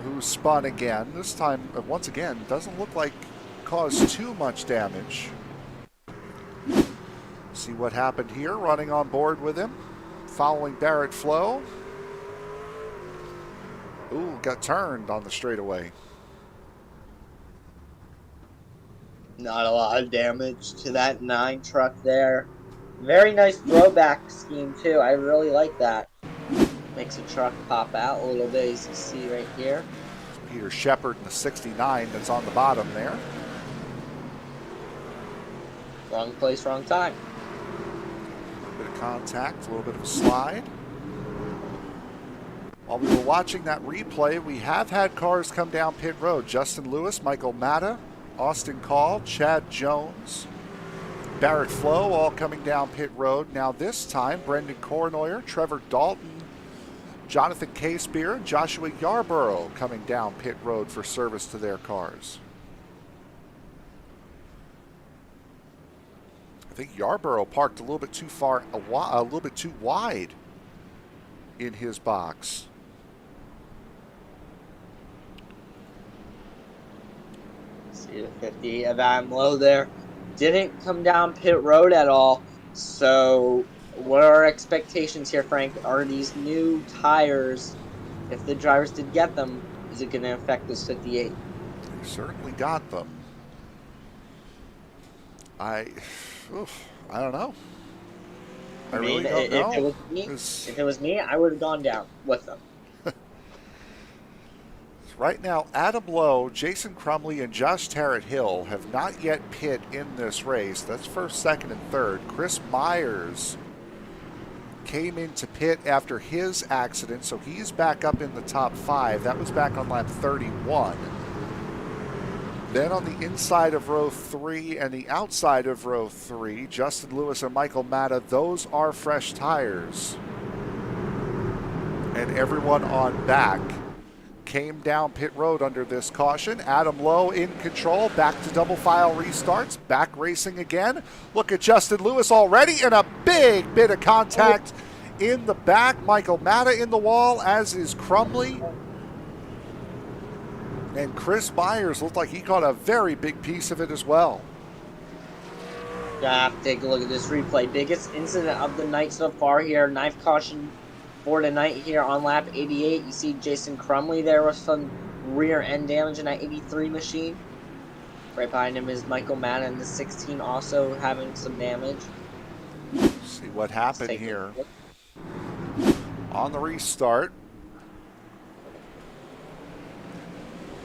Speaker 2: who spun again. This time, once again, doesn't look like caused too much damage. See what happened here, running on board with him, following Barrett Flowe. Ooh, got turned on the straightaway.
Speaker 3: Not a lot of damage to that 9 truck there. Very nice throwback scheme, too. I really like that. Makes a truck pop out a little bit, as you see right here.
Speaker 2: Peter Shepard in the 69 that's on the bottom there.
Speaker 3: Wrong place, wrong time.
Speaker 2: A little bit of contact, a little bit of a slide. While we were watching that replay, we have had cars come down pit road. Justin Lewis, Michael Matta, Austin Call, Chad Jones, Barrett Flowe all coming down pit road. Now this time, Brendan Cornoyer, Trevor Dalton, Jonathan Casebeer, and Joshua Yarbrough coming down pit road for service to their cars. I think Yarbrough parked a little bit too far, a little bit too wide in his box.
Speaker 3: See the 50 of Adam Lowe there. Didn't come down pit road at all. So what are our expectations here, Frank? Are these new tires, if the drivers did get them, is it going to affect this 58?
Speaker 2: They certainly got them. I don't know. I really don't know.
Speaker 3: If it was me, I would have gone down with them.
Speaker 2: Right now, Adam Lowe, Jason Crumley, and Josh Tarrant-Hill have not yet pit in this race. That's first, second, and third. Chris Myers came into pit after his accident, so he's back up in the top 5. That was back on lap 31. Then on the inside of row 3 and the outside of row 3, Justin Lewis and Michael Matta, those are fresh tires. And everyone on back came down pit road under this caution. Adam Lowe in control, back to double file restarts, back racing again. Look at Justin Lewis already in a big bit of contact in the back. Michael Matta in the wall, as is Crumley. And Chris Myers looked like he caught a very big piece of it as well.
Speaker 3: Take a look at this replay. Biggest incident of the night so far here. Knife caution for tonight here on lap 88. You see Jason Crumley there with some rear end damage in that 83 machine. Right behind him is Michael Matta in the 16 also having some damage.
Speaker 2: See what happened here. On the restart,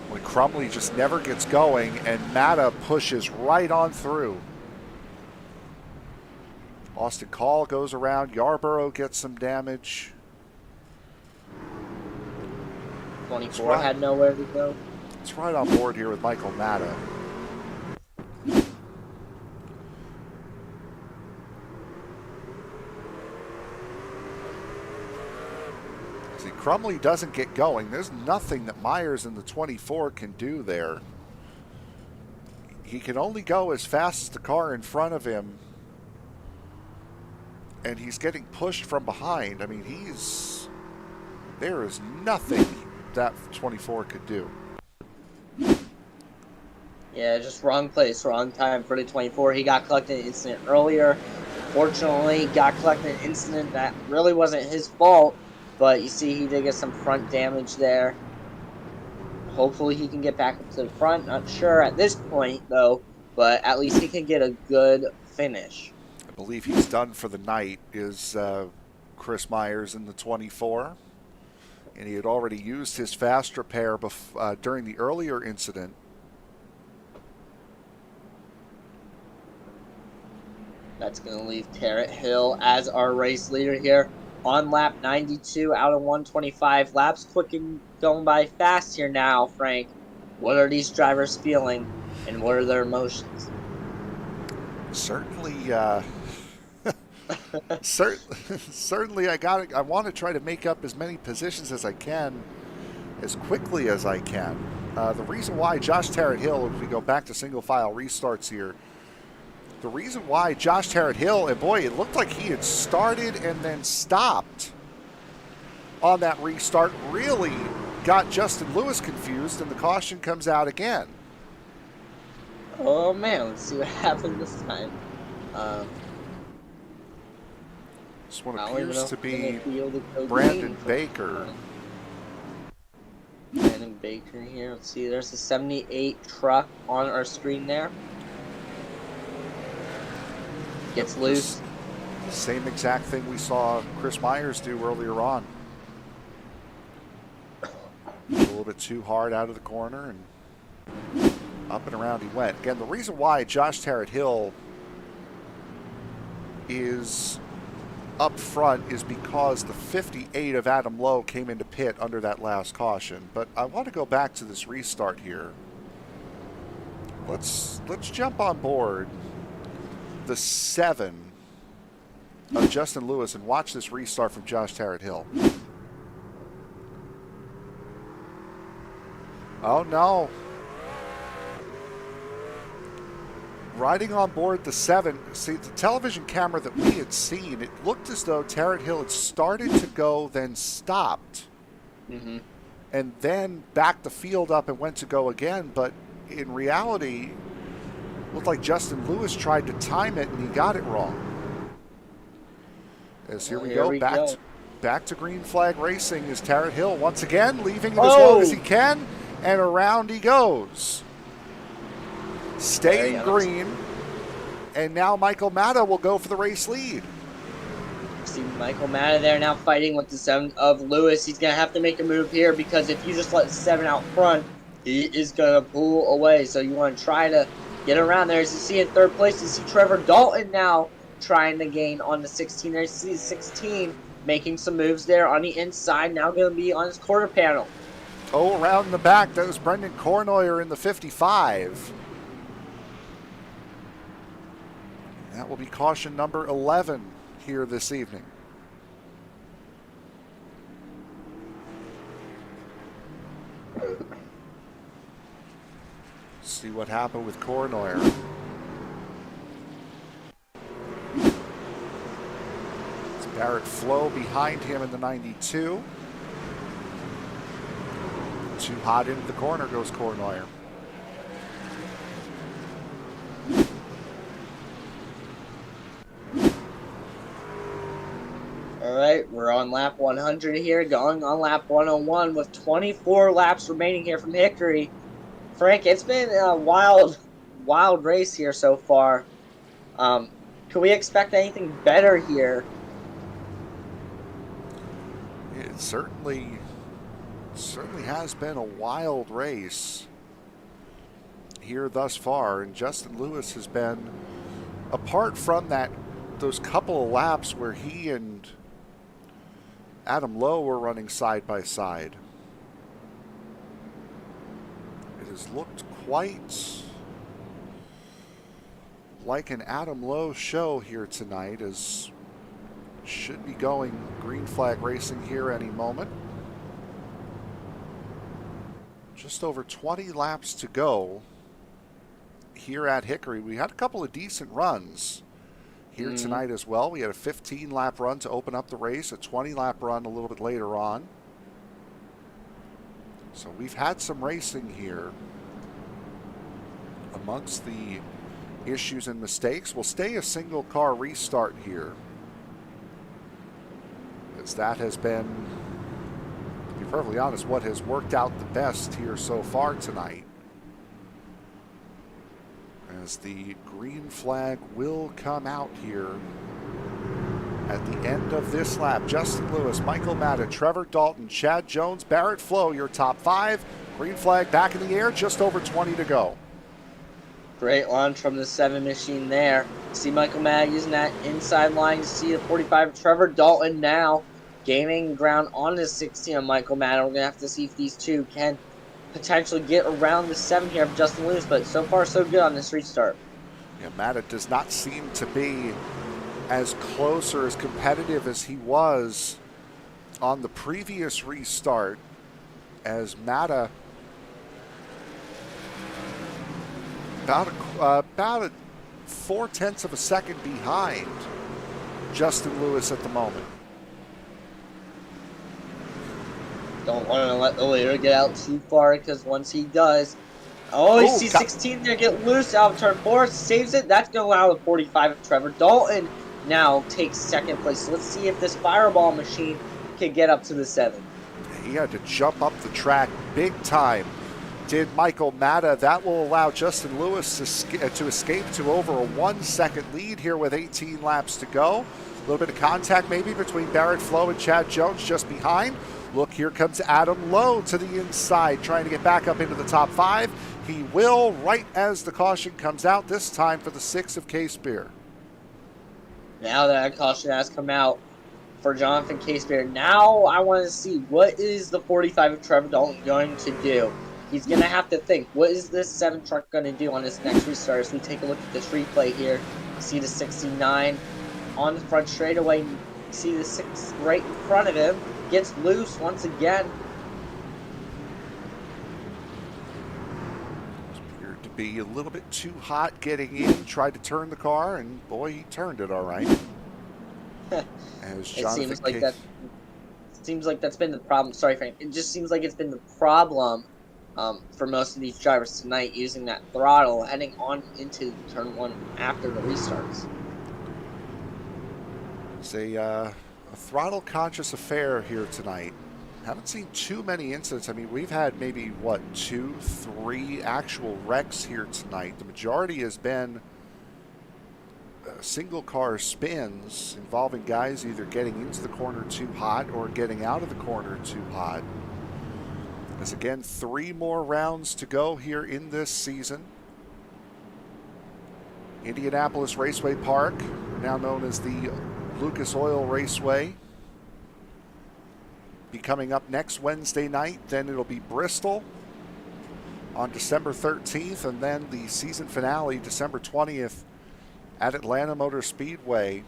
Speaker 2: when Crumley just never gets going and Matta pushes right on through. Austin Call goes around. Yarbrough gets some damage.
Speaker 3: 24 had nowhere to go.
Speaker 2: It's right on board here with Michael Matta. See, Crumley doesn't get going. There's nothing that Myers in the 24 can do there. He can only go as fast as the car in front of him. And he's getting pushed from behind. I mean, there is nothing that 24 could do.
Speaker 3: Yeah, just wrong place, wrong time for the 24. He got collected an incident earlier. Fortunately, got collected an incident that really wasn't his fault, but you see he did get some front damage there. Hopefully he can get back up to the front. Not sure at this point, though, but at least he can get a good finish.
Speaker 2: I believe he's done for the night, is Chris Myers in the 24. And he had already used his fast repair during the earlier incident.
Speaker 3: That's going to leave Tarrant-Hill as our race leader here on lap 92 out of 125. Laps quick and going by fast here now, Frank. What are these drivers feeling, and what are their emotions?
Speaker 2: Certainly, certainly I want to try to make up as many positions as I can, as quickly as I can. The reason why Josh Tarrant-Hill, if we go back to single file restarts here, the reason why Josh Tarrant-Hill, and boy, it looked like he had started and then stopped on that restart, really got Justin Lewis confused, and the caution comes out again.
Speaker 3: Oh man, let's see what happened this time.
Speaker 2: This one appears to be Brandon Baker.
Speaker 3: Brandon Baker here. Let's see, there's a 78 truck on our screen there. Gets loose.
Speaker 2: The same exact thing we saw Chris Myers do earlier on. A little bit too hard out of the corner, and up and around he went. Again, the reason why Josh Tarrant-Hill is up front is because the 58 of Adam Lowe came into pit under that last caution. But I want to go back to this restart here. Let's jump on board the 7 of Justin Lewis and watch this restart from Josh Tarrant-Hill. Oh no. Riding on board the 7, see the television camera that we had seen, it looked as though Tarrant-Hill had started to go, then stopped, and then backed the field up and went to go again. But in reality, it looked like Justin Lewis tried to time it and he got it wrong. As here we go, back to green flag racing is Tarrant-Hill once again, leaving it as long as he can, and around he goes. Staying green, and now Michael Matta will go for the race lead.
Speaker 3: See Michael Matta there now fighting with the 7 of Lewis. He's going to have to make a move here, because if you just let 7 out front, he is going to pull away. So you want to try to get around there. As you see in 3rd place, you see Trevor Dalton now trying to gain on the 16. There you see 16 making some moves there on the inside, now going to be on his quarter panel.
Speaker 2: Oh, around the back, that was Brendan Kornoyer in the 55. That will be caution number 11 here this evening. See what happened with Kornoyer. It's Barrett Flowe behind him in the 92. Too hot into the corner goes Kornoyer.
Speaker 3: All right, we're on lap 100 here, going on lap 101 with 24 laps remaining here from Hickory. Frank, it's been a wild race here so far. Can we expect anything better here?
Speaker 2: It certainly has been a wild race here thus far, and Justin Lewis has been, apart from those couple of laps where he and Adam Lowe were running side by side, it has looked quite like an Adam Lowe show here tonight, as should be going green flag racing here any moment. Just over 20 laps to go here at Hickory. We had a couple of decent runs here tonight as well. We had a 15-lap run to open up the race, a 20-lap run a little bit later on. So we've had some racing here. Amongst the issues and mistakes, we'll stay a single car restart here, as that has been, to be perfectly honest, what has worked out the best here so far tonight. As the green flag will come out here at the end of this lap. Justin Lewis, Michael Matta, Trevor Dalton, Chad Jones, Barrett Flowe, your top 5. Green flag back in the air, just over 20 to go.
Speaker 3: Great launch from the 7 machine there. See Michael Matta using that inside line. You see the 45 Trevor Dalton now gaining ground on the 16 of Michael Matta. We're going to have to see if these two can potentially get around the 7 here of Justin Lewis, but so far so good on this restart.
Speaker 2: Yeah, Matta does not seem to be as close or as competitive as he was on the previous restart, as Matta about 0.4 of a second behind Justin Lewis at the moment.
Speaker 3: Don't want to let the leader get out too far, because once he does, you see 16 there get loose out of turn 4, saves it. That's going to allow the 45 of Trevor Dalton now takes 2nd place. So let's see if this fireball machine can get up to the 7.
Speaker 2: He had to jump up the track big time did Michael Matta. That will allow Justin Lewis to escape to over a 1 second lead here with 18 laps to go. A little bit of contact maybe between Barrett Flowe and Chad Jones just behind. Look, here comes Adam Lowe to the inside, trying to get back up into the top 5. He will, right as the caution comes out, this time for the 6 of K-Spear.
Speaker 3: Now that caution has come out for Jonathan K-Spear, now I want to see what is the 45 of Trevor Dalton going to do. He's going to have to think, what is this 7 truck going to do on this next restart? As we take a look at this replay here, see the 69 on the front straightaway, see the 6 right in front of him, gets loose once again.
Speaker 2: Appeared to be a little bit too hot getting in, tried to turn the car, and boy, he turned it all right. As Jonathan
Speaker 3: seems like that's been the problem. Sorry, Frank. It just seems like it's been the problem for most of these drivers tonight, using that throttle heading on into turn 1 after the restarts.
Speaker 2: It's a throttle-conscious affair here tonight. Haven't seen too many incidents. I mean, we've had maybe, 2, 3 actual wrecks here tonight. The majority has been single-car spins involving guys either getting into the corner too hot or getting out of the corner too hot. As again, 3 more rounds to go here in this season. Indianapolis Raceway Park, now known as the Lucas Oil Raceway, be coming up next Wednesday night. Then it'll be Bristol on December 13th, and then the season finale December 20th at Atlanta Motor Speedway.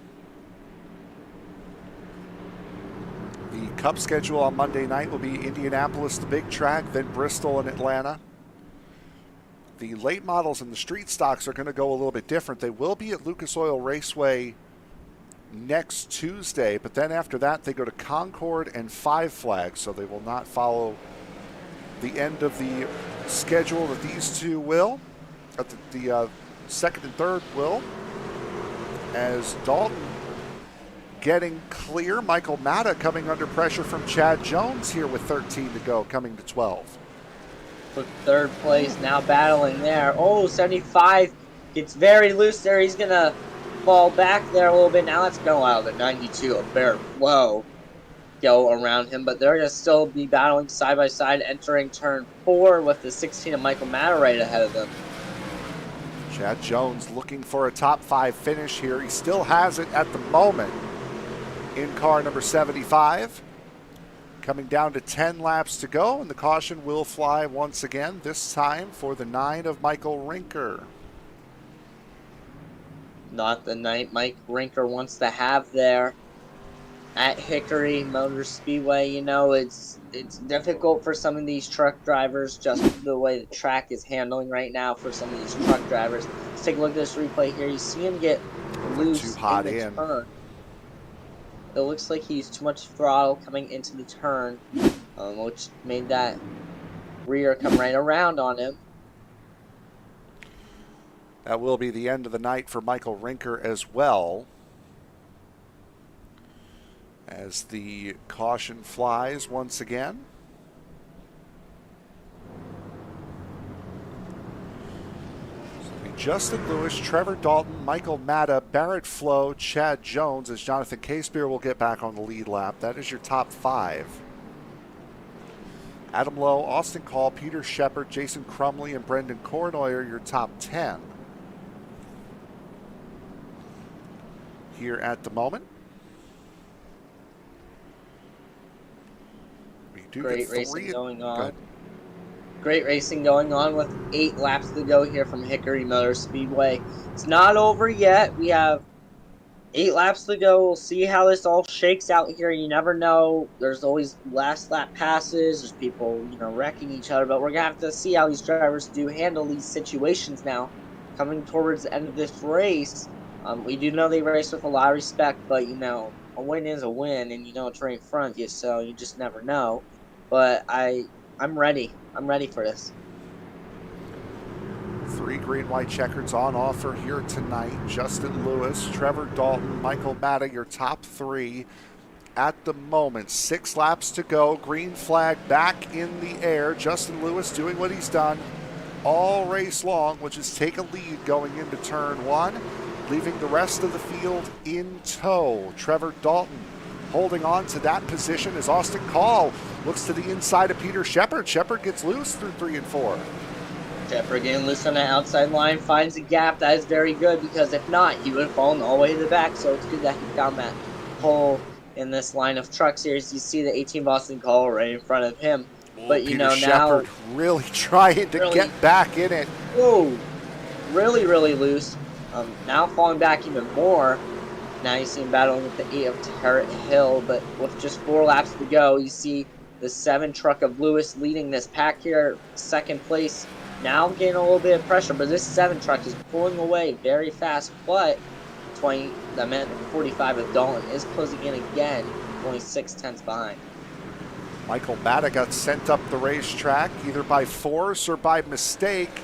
Speaker 2: The Cup schedule on Monday night will be Indianapolis, the big track, then Bristol and Atlanta. The late models and the street stocks are going to go a little bit different. They will be at Lucas Oil Raceway next Tuesday, but then after that they go to Concord and Five Flags, so they will not follow the end of the schedule that these two will. The second and third will. As Dalton getting clear, Michael Matta coming under pressure from Chad Jones here with 13 to go, coming to 12.
Speaker 3: For third place, now battling there. Oh, 75 gets very loose there. He's going to fall back there a little bit. Now let's go out of the 92 of Barrett Flowe go around him, but they're going to still be battling side by side, entering turn 4 with the 16 of Michael Matta right ahead of them.
Speaker 2: Chad Jones looking for a top 5 finish here. He still has it at the moment in car number 75. Coming down to 10 laps to go, and the caution will fly once again, this time for the 9 of Michael Rinker.
Speaker 3: Not the night Mike Rinker wants to have there at Hickory Motor Speedway. You know, it's difficult for some of these truck drivers, just the way the track is handling right now for some of these truck drivers. Let's take a look at this replay here. You see him get loose
Speaker 2: too hot
Speaker 3: in the turn. It looks like he used too much throttle coming into the turn, which made that rear come right around on him.
Speaker 2: That will be the end of the night for Michael Rinker as well, as the caution flies once again. Justin Lewis, Trevor Dalton, Michael Matta, Barrett Flowe, Chad Jones, as Jonathan K-Spear will get back on the lead lap. That is your top 5. Adam Lowe, Austin Call, Peter Shepard, Jason Crumley, and Brendan Cournoy are your top 10 here at the moment. We do
Speaker 3: Great
Speaker 2: get
Speaker 3: racing going on.
Speaker 2: Good.
Speaker 3: Great racing going on with 8 laps to go here from Hickory Motor Speedway. It's not over yet. We have 8 laps to go. We'll see how this all shakes out here. You never know. There's always last lap passes. There's people, wrecking each other. But we're going to have to see how these drivers do handle these situations now. Coming towards the end of this race, we do know they race with a lot of respect. But, a win is a win. And, it's right in front of you. So you just never know. But I'm ready. I'm ready for this.
Speaker 2: 3 green-white checkers on offer here tonight. Justin Lewis, Trevor Dalton, Michael Matta, your top 3. at the moment. 6 laps to go. Green flag back in the air. Justin Lewis doing what he's done all race long, which is take a lead going into turn 1, leaving the rest of the field in tow. Trevor Dalton holding on to that position as Austin Call looks to the inside of Peter Shepard. Shepard gets loose through 3 and 4.
Speaker 3: Shepard getting loose on the outside line, finds a gap. That is very good, because if not, he would have fallen all the way to the back. So it's good that he found that hole in this line of truck series. You see the 18 Boston Call right in front of him. But you
Speaker 2: Peter
Speaker 3: know,
Speaker 2: Shepard
Speaker 3: now
Speaker 2: really trying to get back in it.
Speaker 3: whoa, really loose. Now falling back even more. Now you see him battling with the 8 of Tarrant Hill, but with just 4 laps to go, you see the 7 truck of Lewis leading this pack here, second place. Now getting a little bit of pressure, but this 7 truck is pulling away very fast. But 45 of Dalton is closing in again, only 6/10 behind.
Speaker 2: Michael Matta got sent up the racetrack either by force or by mistake,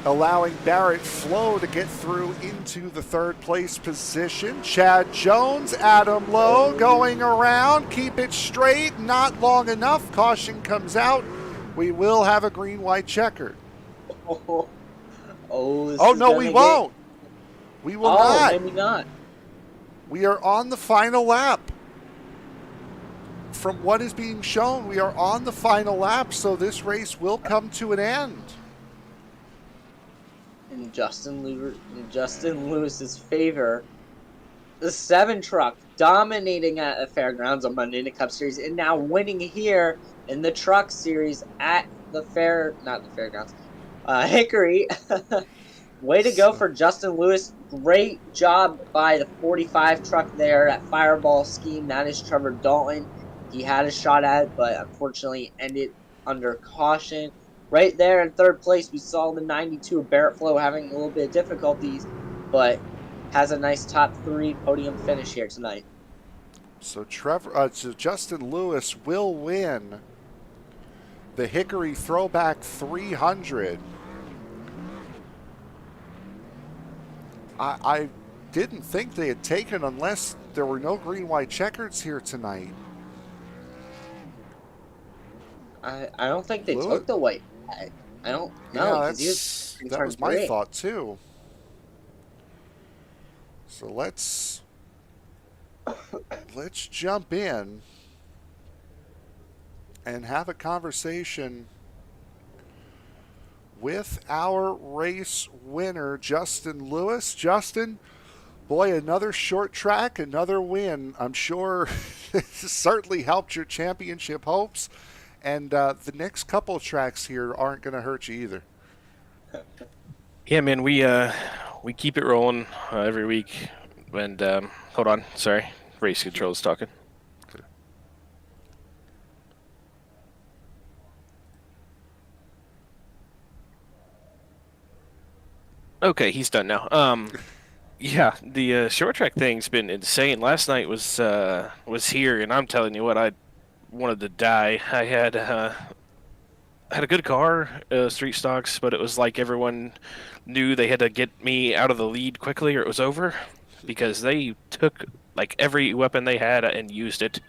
Speaker 2: allowing Barrett Flowe to get through into the 3rd place position. Chad Jones, Adam Lowe going around. Keep it straight. Not long enough. Caution comes out. We will have a green-white checkered.
Speaker 3: Oh,
Speaker 2: no, we won't. We will not.
Speaker 3: Maybe not.
Speaker 2: We are on the final lap. From what is being shown, we are on the final lap, so this race will come to an end.
Speaker 3: In Justin Lewis's favor, the 7 truck dominating at the fairgrounds on Monday in the Cup Series, and now winning here in the Truck Series at the fairgrounds. Hickory. Way to go for Justin Lewis. Great job by the 45 truck there at Fireball Scheme. That is Trevor Dalton. He had a shot at it, but unfortunately ended under caution. Right there in 3rd place, we saw the 92 of Barrett Flowe having a little bit of difficulties, but has a nice top 3 podium finish here tonight.
Speaker 2: So Justin Lewis will win the Hickory Throwback 300. I didn't think they had taken, unless there were no green-white checkers here tonight.
Speaker 3: I don't think they took the white. I don't know.
Speaker 2: Yeah, that was my thought too. So let's jump in and have a conversation with our race winner, Justin Lewis. Justin, boy, another short track, another win. I'm sure certainly helped your championship hopes. And the next couple of tracks here aren't going to hurt you either.
Speaker 4: Yeah, man, we keep it rolling every week. And hold on, sorry, race control is talking. Okay, he's done now. Yeah, the short track thing's been insane. Last night was here, and I'm telling you what, I wanted to die. I had a good car, street stocks, but it was like everyone knew they had to get me out of the lead quickly or it was over, because they took like every weapon they had and used it.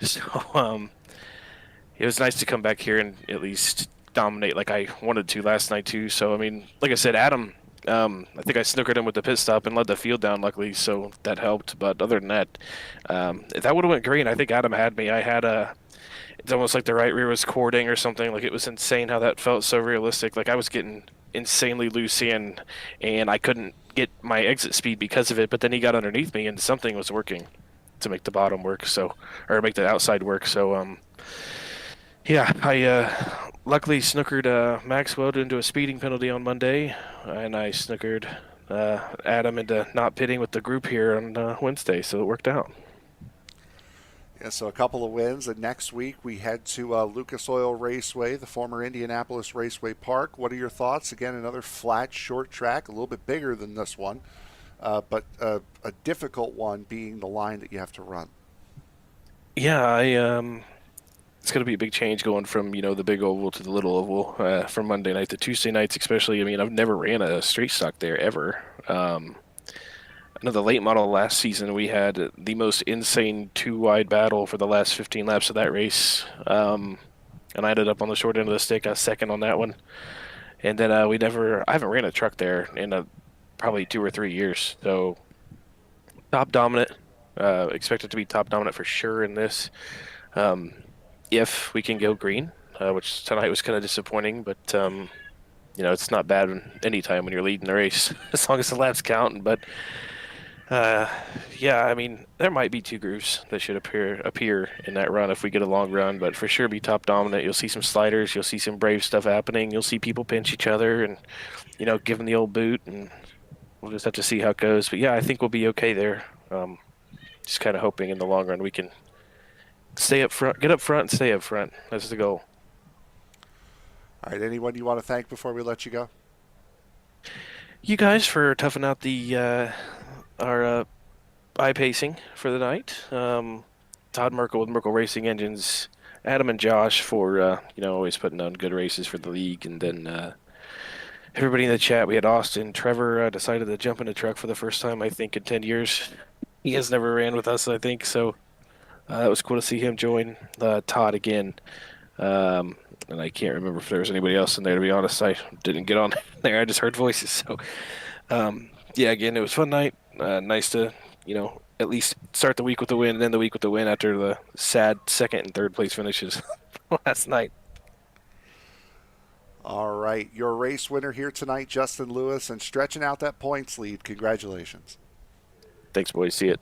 Speaker 4: So it was nice to come back here and at least dominate like I wanted to last night too. So I mean, like I said, Adam, I think I snookered him with the pit stop and led the field down, luckily, so that helped. But other than that, that would have went great. I think Adam had me. I had it's almost like the right rear was cording or something. Like, it was insane how that felt so realistic. Like, I was getting insanely loose in, and I couldn't get my exit speed because of it. But then he got underneath me, and something was working to make the bottom work, or make the outside work. So, yeah, I luckily snookered Maxwell into a speeding penalty on Monday, and I snookered Adam into not pitting with the group here on Wednesday, so it worked out.
Speaker 2: Yeah, so a couple of wins, and next week we head to Lucas Oil Raceway, the former Indianapolis Raceway Park. What are your thoughts? Again, another flat, short track, a little bit bigger than this one, but a difficult one being the line that you have to run.
Speaker 4: Yeah, it's going to be a big change going from, the big oval to the little oval from Monday night to Tuesday nights, especially. I mean, I've never ran a straight stock there ever. I know the late model last season we had the most insane two wide battle for the last 15 laps of that race. And I ended up on the short end of the stick. I was second on that one. And then I haven't ran a truck there in probably 2 or 3 years. So top dominant. Expect it to be top dominant for sure in this. If we can go green, which tonight was kind of disappointing, but it's not bad any time when you're leading the race as long as the laps count. But yeah, I mean, there might be two grooves that should appear in that run if we get a long run, but for sure be top dominant. You'll see some sliders, you'll see some brave stuff happening, you'll see people pinch each other and give them the old boot, and we'll just have to see how it goes. But yeah, I think we'll be okay there. Just kind of hoping in the long run we can stay up front, get up front, and stay up front. That's the goal.
Speaker 2: All right, anyone you want to thank before we let you go?
Speaker 4: You guys for toughing out our pacing for the night. Todd Merkel with Merkel Racing Engines, Adam and Josh for always putting on good races for the league, and then everybody in the chat. We had Austin. Trevor decided to jump in a truck for the first time, I think, in 10 years. He has never ran with us, I think, so it was cool to see him join. Todd again. And I can't remember if there was anybody else in there, to be honest. I didn't get on there. I just heard voices. So, yeah, again, it was a fun night. Nice to, at least start the week with a win and end the week with a win after the sad second and third place finishes last night.
Speaker 2: All right, your race winner here tonight, Justin Lewis, and stretching out that points lead. Congratulations.
Speaker 4: Thanks, boys. See it.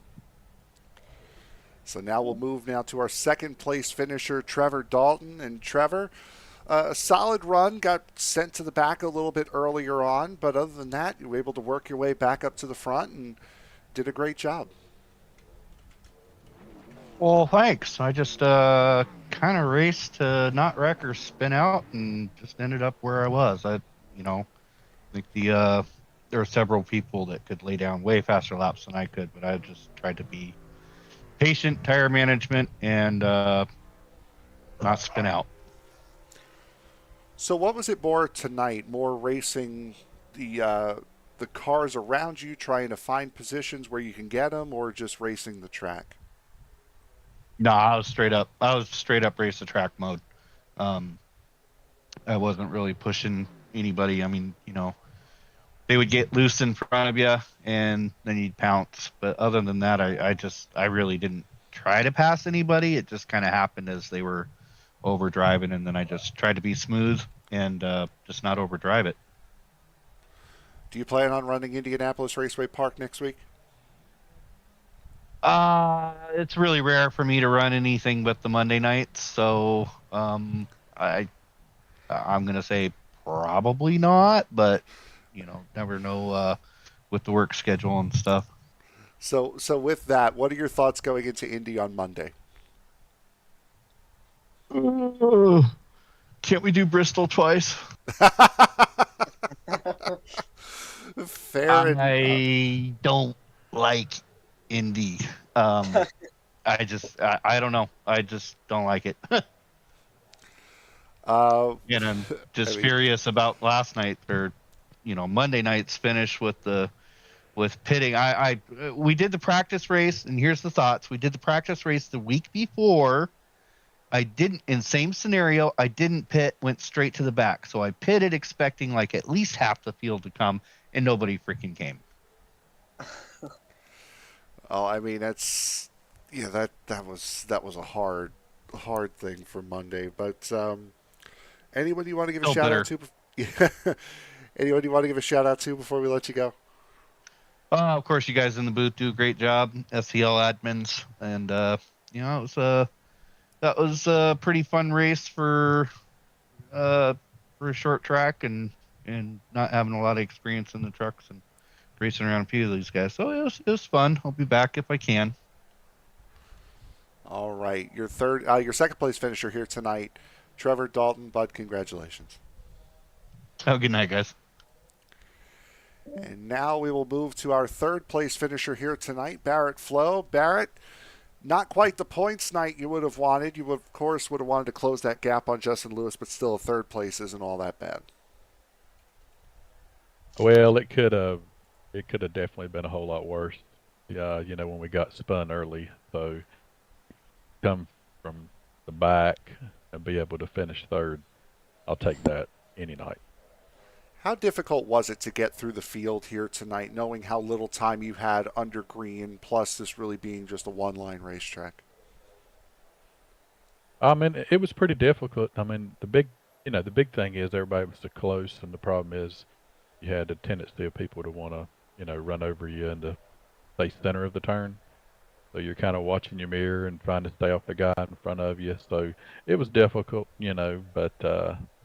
Speaker 2: So now we'll move to our second place finisher, Trevor Dalton. And Trevor, a solid run, got sent to the back a little bit earlier on, but other than that, you were able to work your way back up to the front and did a great job.
Speaker 5: Well, thanks. I just kind of raced to not wreck or spin out and just ended up where I was. I think there were several people that could lay down way faster laps than I could, but I just tried to be patient, tire management, and not spin out.
Speaker 2: So what was it more tonight? More racing the cars around you, trying to find positions where you can get them, or just racing the track?
Speaker 5: No, I was straight up race the track mode. I wasn't really pushing anybody. I mean, they would get loose in front of you and then you'd pounce. But other than that, I really didn't try to pass anybody. It just kind of happened as they were overdriving, and then I just tried to be smooth and just not overdrive it.
Speaker 2: Do you plan on running Indianapolis Raceway Park next week?
Speaker 5: It's really rare for me to run anything but the Monday nights, so I'm gonna say probably not, but never know with the work schedule and stuff.
Speaker 2: So with that, what are your thoughts going into Indy on Monday?
Speaker 5: Can't we do Bristol twice?
Speaker 2: Fair enough.
Speaker 5: I don't like Indy. I don't know. I just don't like it. And I'm just furious about last night, or Monday night's finish with pitting. We did the practice race, and here's the thoughts. We did the practice race the week before. I didn't, in same scenario, I didn't pit, went straight to the back. So I pitted expecting like at least half the field to come, and nobody freaking came.
Speaker 2: Oh, I mean, that was a hard thing for Monday. But anyone you want to give a shout out to? Anyone you want to give a shout out to before we let you go?
Speaker 5: Of course, you guys in the booth do a great job, SCL admins, and that was a pretty fun race for a short track and not having a lot of experience in the trucks and racing around a few of these guys. So it was fun. I'll be back if I can.
Speaker 2: All right, your second place finisher here tonight, Trevor Dalton. Bud, congratulations.
Speaker 5: Have a good night, guys.
Speaker 2: And now we will move to our third place finisher here tonight, Barrett Flowe. Barrett, not quite the points night you would have wanted. You, of course, would have wanted to close that gap on Justin Lewis, but still a third place isn't all that bad.
Speaker 6: Well, it could have. it could have definitely been a whole lot worse. Yeah, when we got spun early, so come from the back and be able to finish third, I'll take that any night.
Speaker 2: How difficult was it to get through the field here tonight, knowing how little time you had under green, plus this really being just a one-line racetrack?
Speaker 6: I mean, it was pretty difficult. I mean, the big thing is everybody was so close, and the problem is you had a tendency of people to want to, run over you in the, say, center of the turn. So you're kind of watching your mirror and trying to stay off the guy in front of you. So it was difficult, but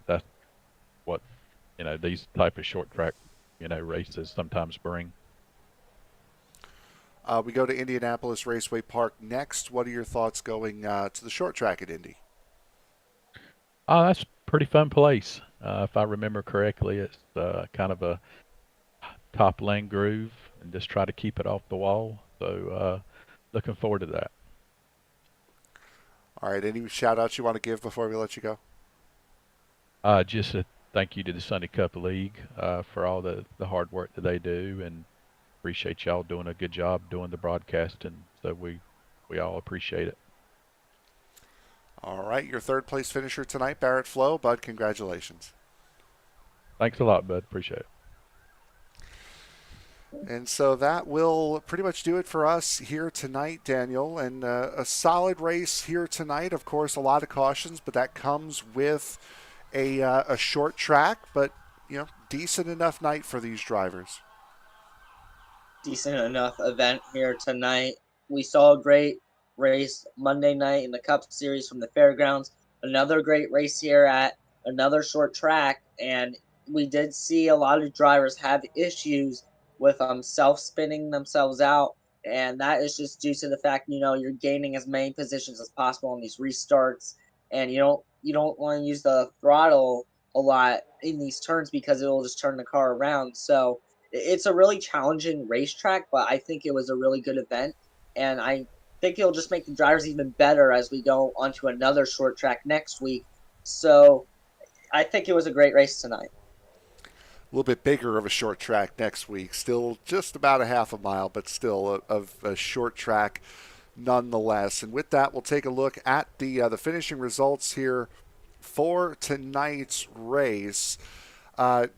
Speaker 6: that's what, these type of short track, races sometimes bring.
Speaker 2: We go to Indianapolis Raceway Park next. What are your thoughts going to the short track at Indy?
Speaker 6: Oh, that's a pretty fun place. If I remember correctly, it's kind of a top lane groove and just try to keep it off the wall. So looking forward to that.
Speaker 2: All right, any shout-outs you want to give before we let you go?
Speaker 6: Just a thank you to the Sunday Cup League for all the hard work that they do, and appreciate y'all doing a good job doing the broadcasting. So we all appreciate it.
Speaker 2: All right, your third place finisher tonight, Barrett Flowe. Bud, congratulations.
Speaker 6: Thanks a lot, Bud. Appreciate it.
Speaker 2: And so that will pretty much do it for us here tonight, Daniel. And a solid race here tonight. Of course, a lot of cautions, but that comes with a short track. But, decent enough night for these drivers.
Speaker 3: Decent enough event here tonight. We saw a great race Monday night in the Cup Series from the fairgrounds. Another great race here at another short track. And we did see a lot of drivers have issues with self-spinning themselves out, and that is just due to the fact you're gaining as many positions as possible on these restarts, and you don't want to use the throttle a lot in these turns because it will just turn the car around. So it's a really challenging racetrack, but I think it was a really good event, and I think it'll just make the drivers even better as we go onto another short track next week. So I think it was a great race tonight.
Speaker 2: A little bit bigger of a short track next week. Still just about a half a mile, but still a short track nonetheless. And with that, we'll take a look at the finishing results here for tonight's race.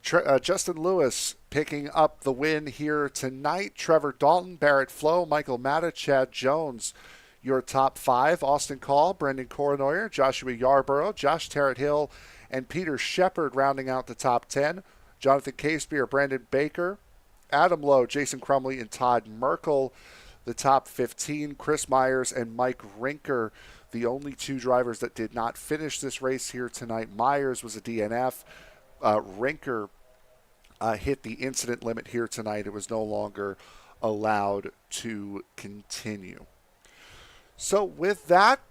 Speaker 2: Justin Lewis picking up the win here tonight. Trevor Dalton, Barrett Flowe, Michael Matta, Chad Jones, your top five. Austin Call, Brendan Coronoyer, Joshua Yarbrough, Josh Terrett-Hill, and Peter Shepard rounding out the top 10. Jonathan Casebeer, Brandon Baker, Adam Lowe, Jason Crumley, and Todd Merkel, the top 15. Chris Myers and Mike Rinker, the only two drivers that did not finish this race here tonight. Myers was a DNF. Rinker hit the incident limit here tonight. It was no longer allowed to continue. So with that,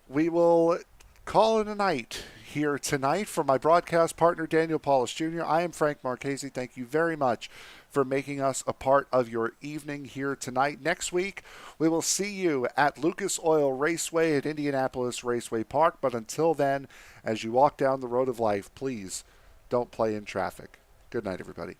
Speaker 2: we will call it a night here tonight. For my broadcast partner, Daniel Paulus Jr., I am Frank Marchese. Thank you very much for making us a part of your evening here tonight. Next week, we will see you at Lucas Oil Raceway at Indianapolis Raceway Park. But until then, as you walk down the road of life, please don't play in traffic. Good night, everybody.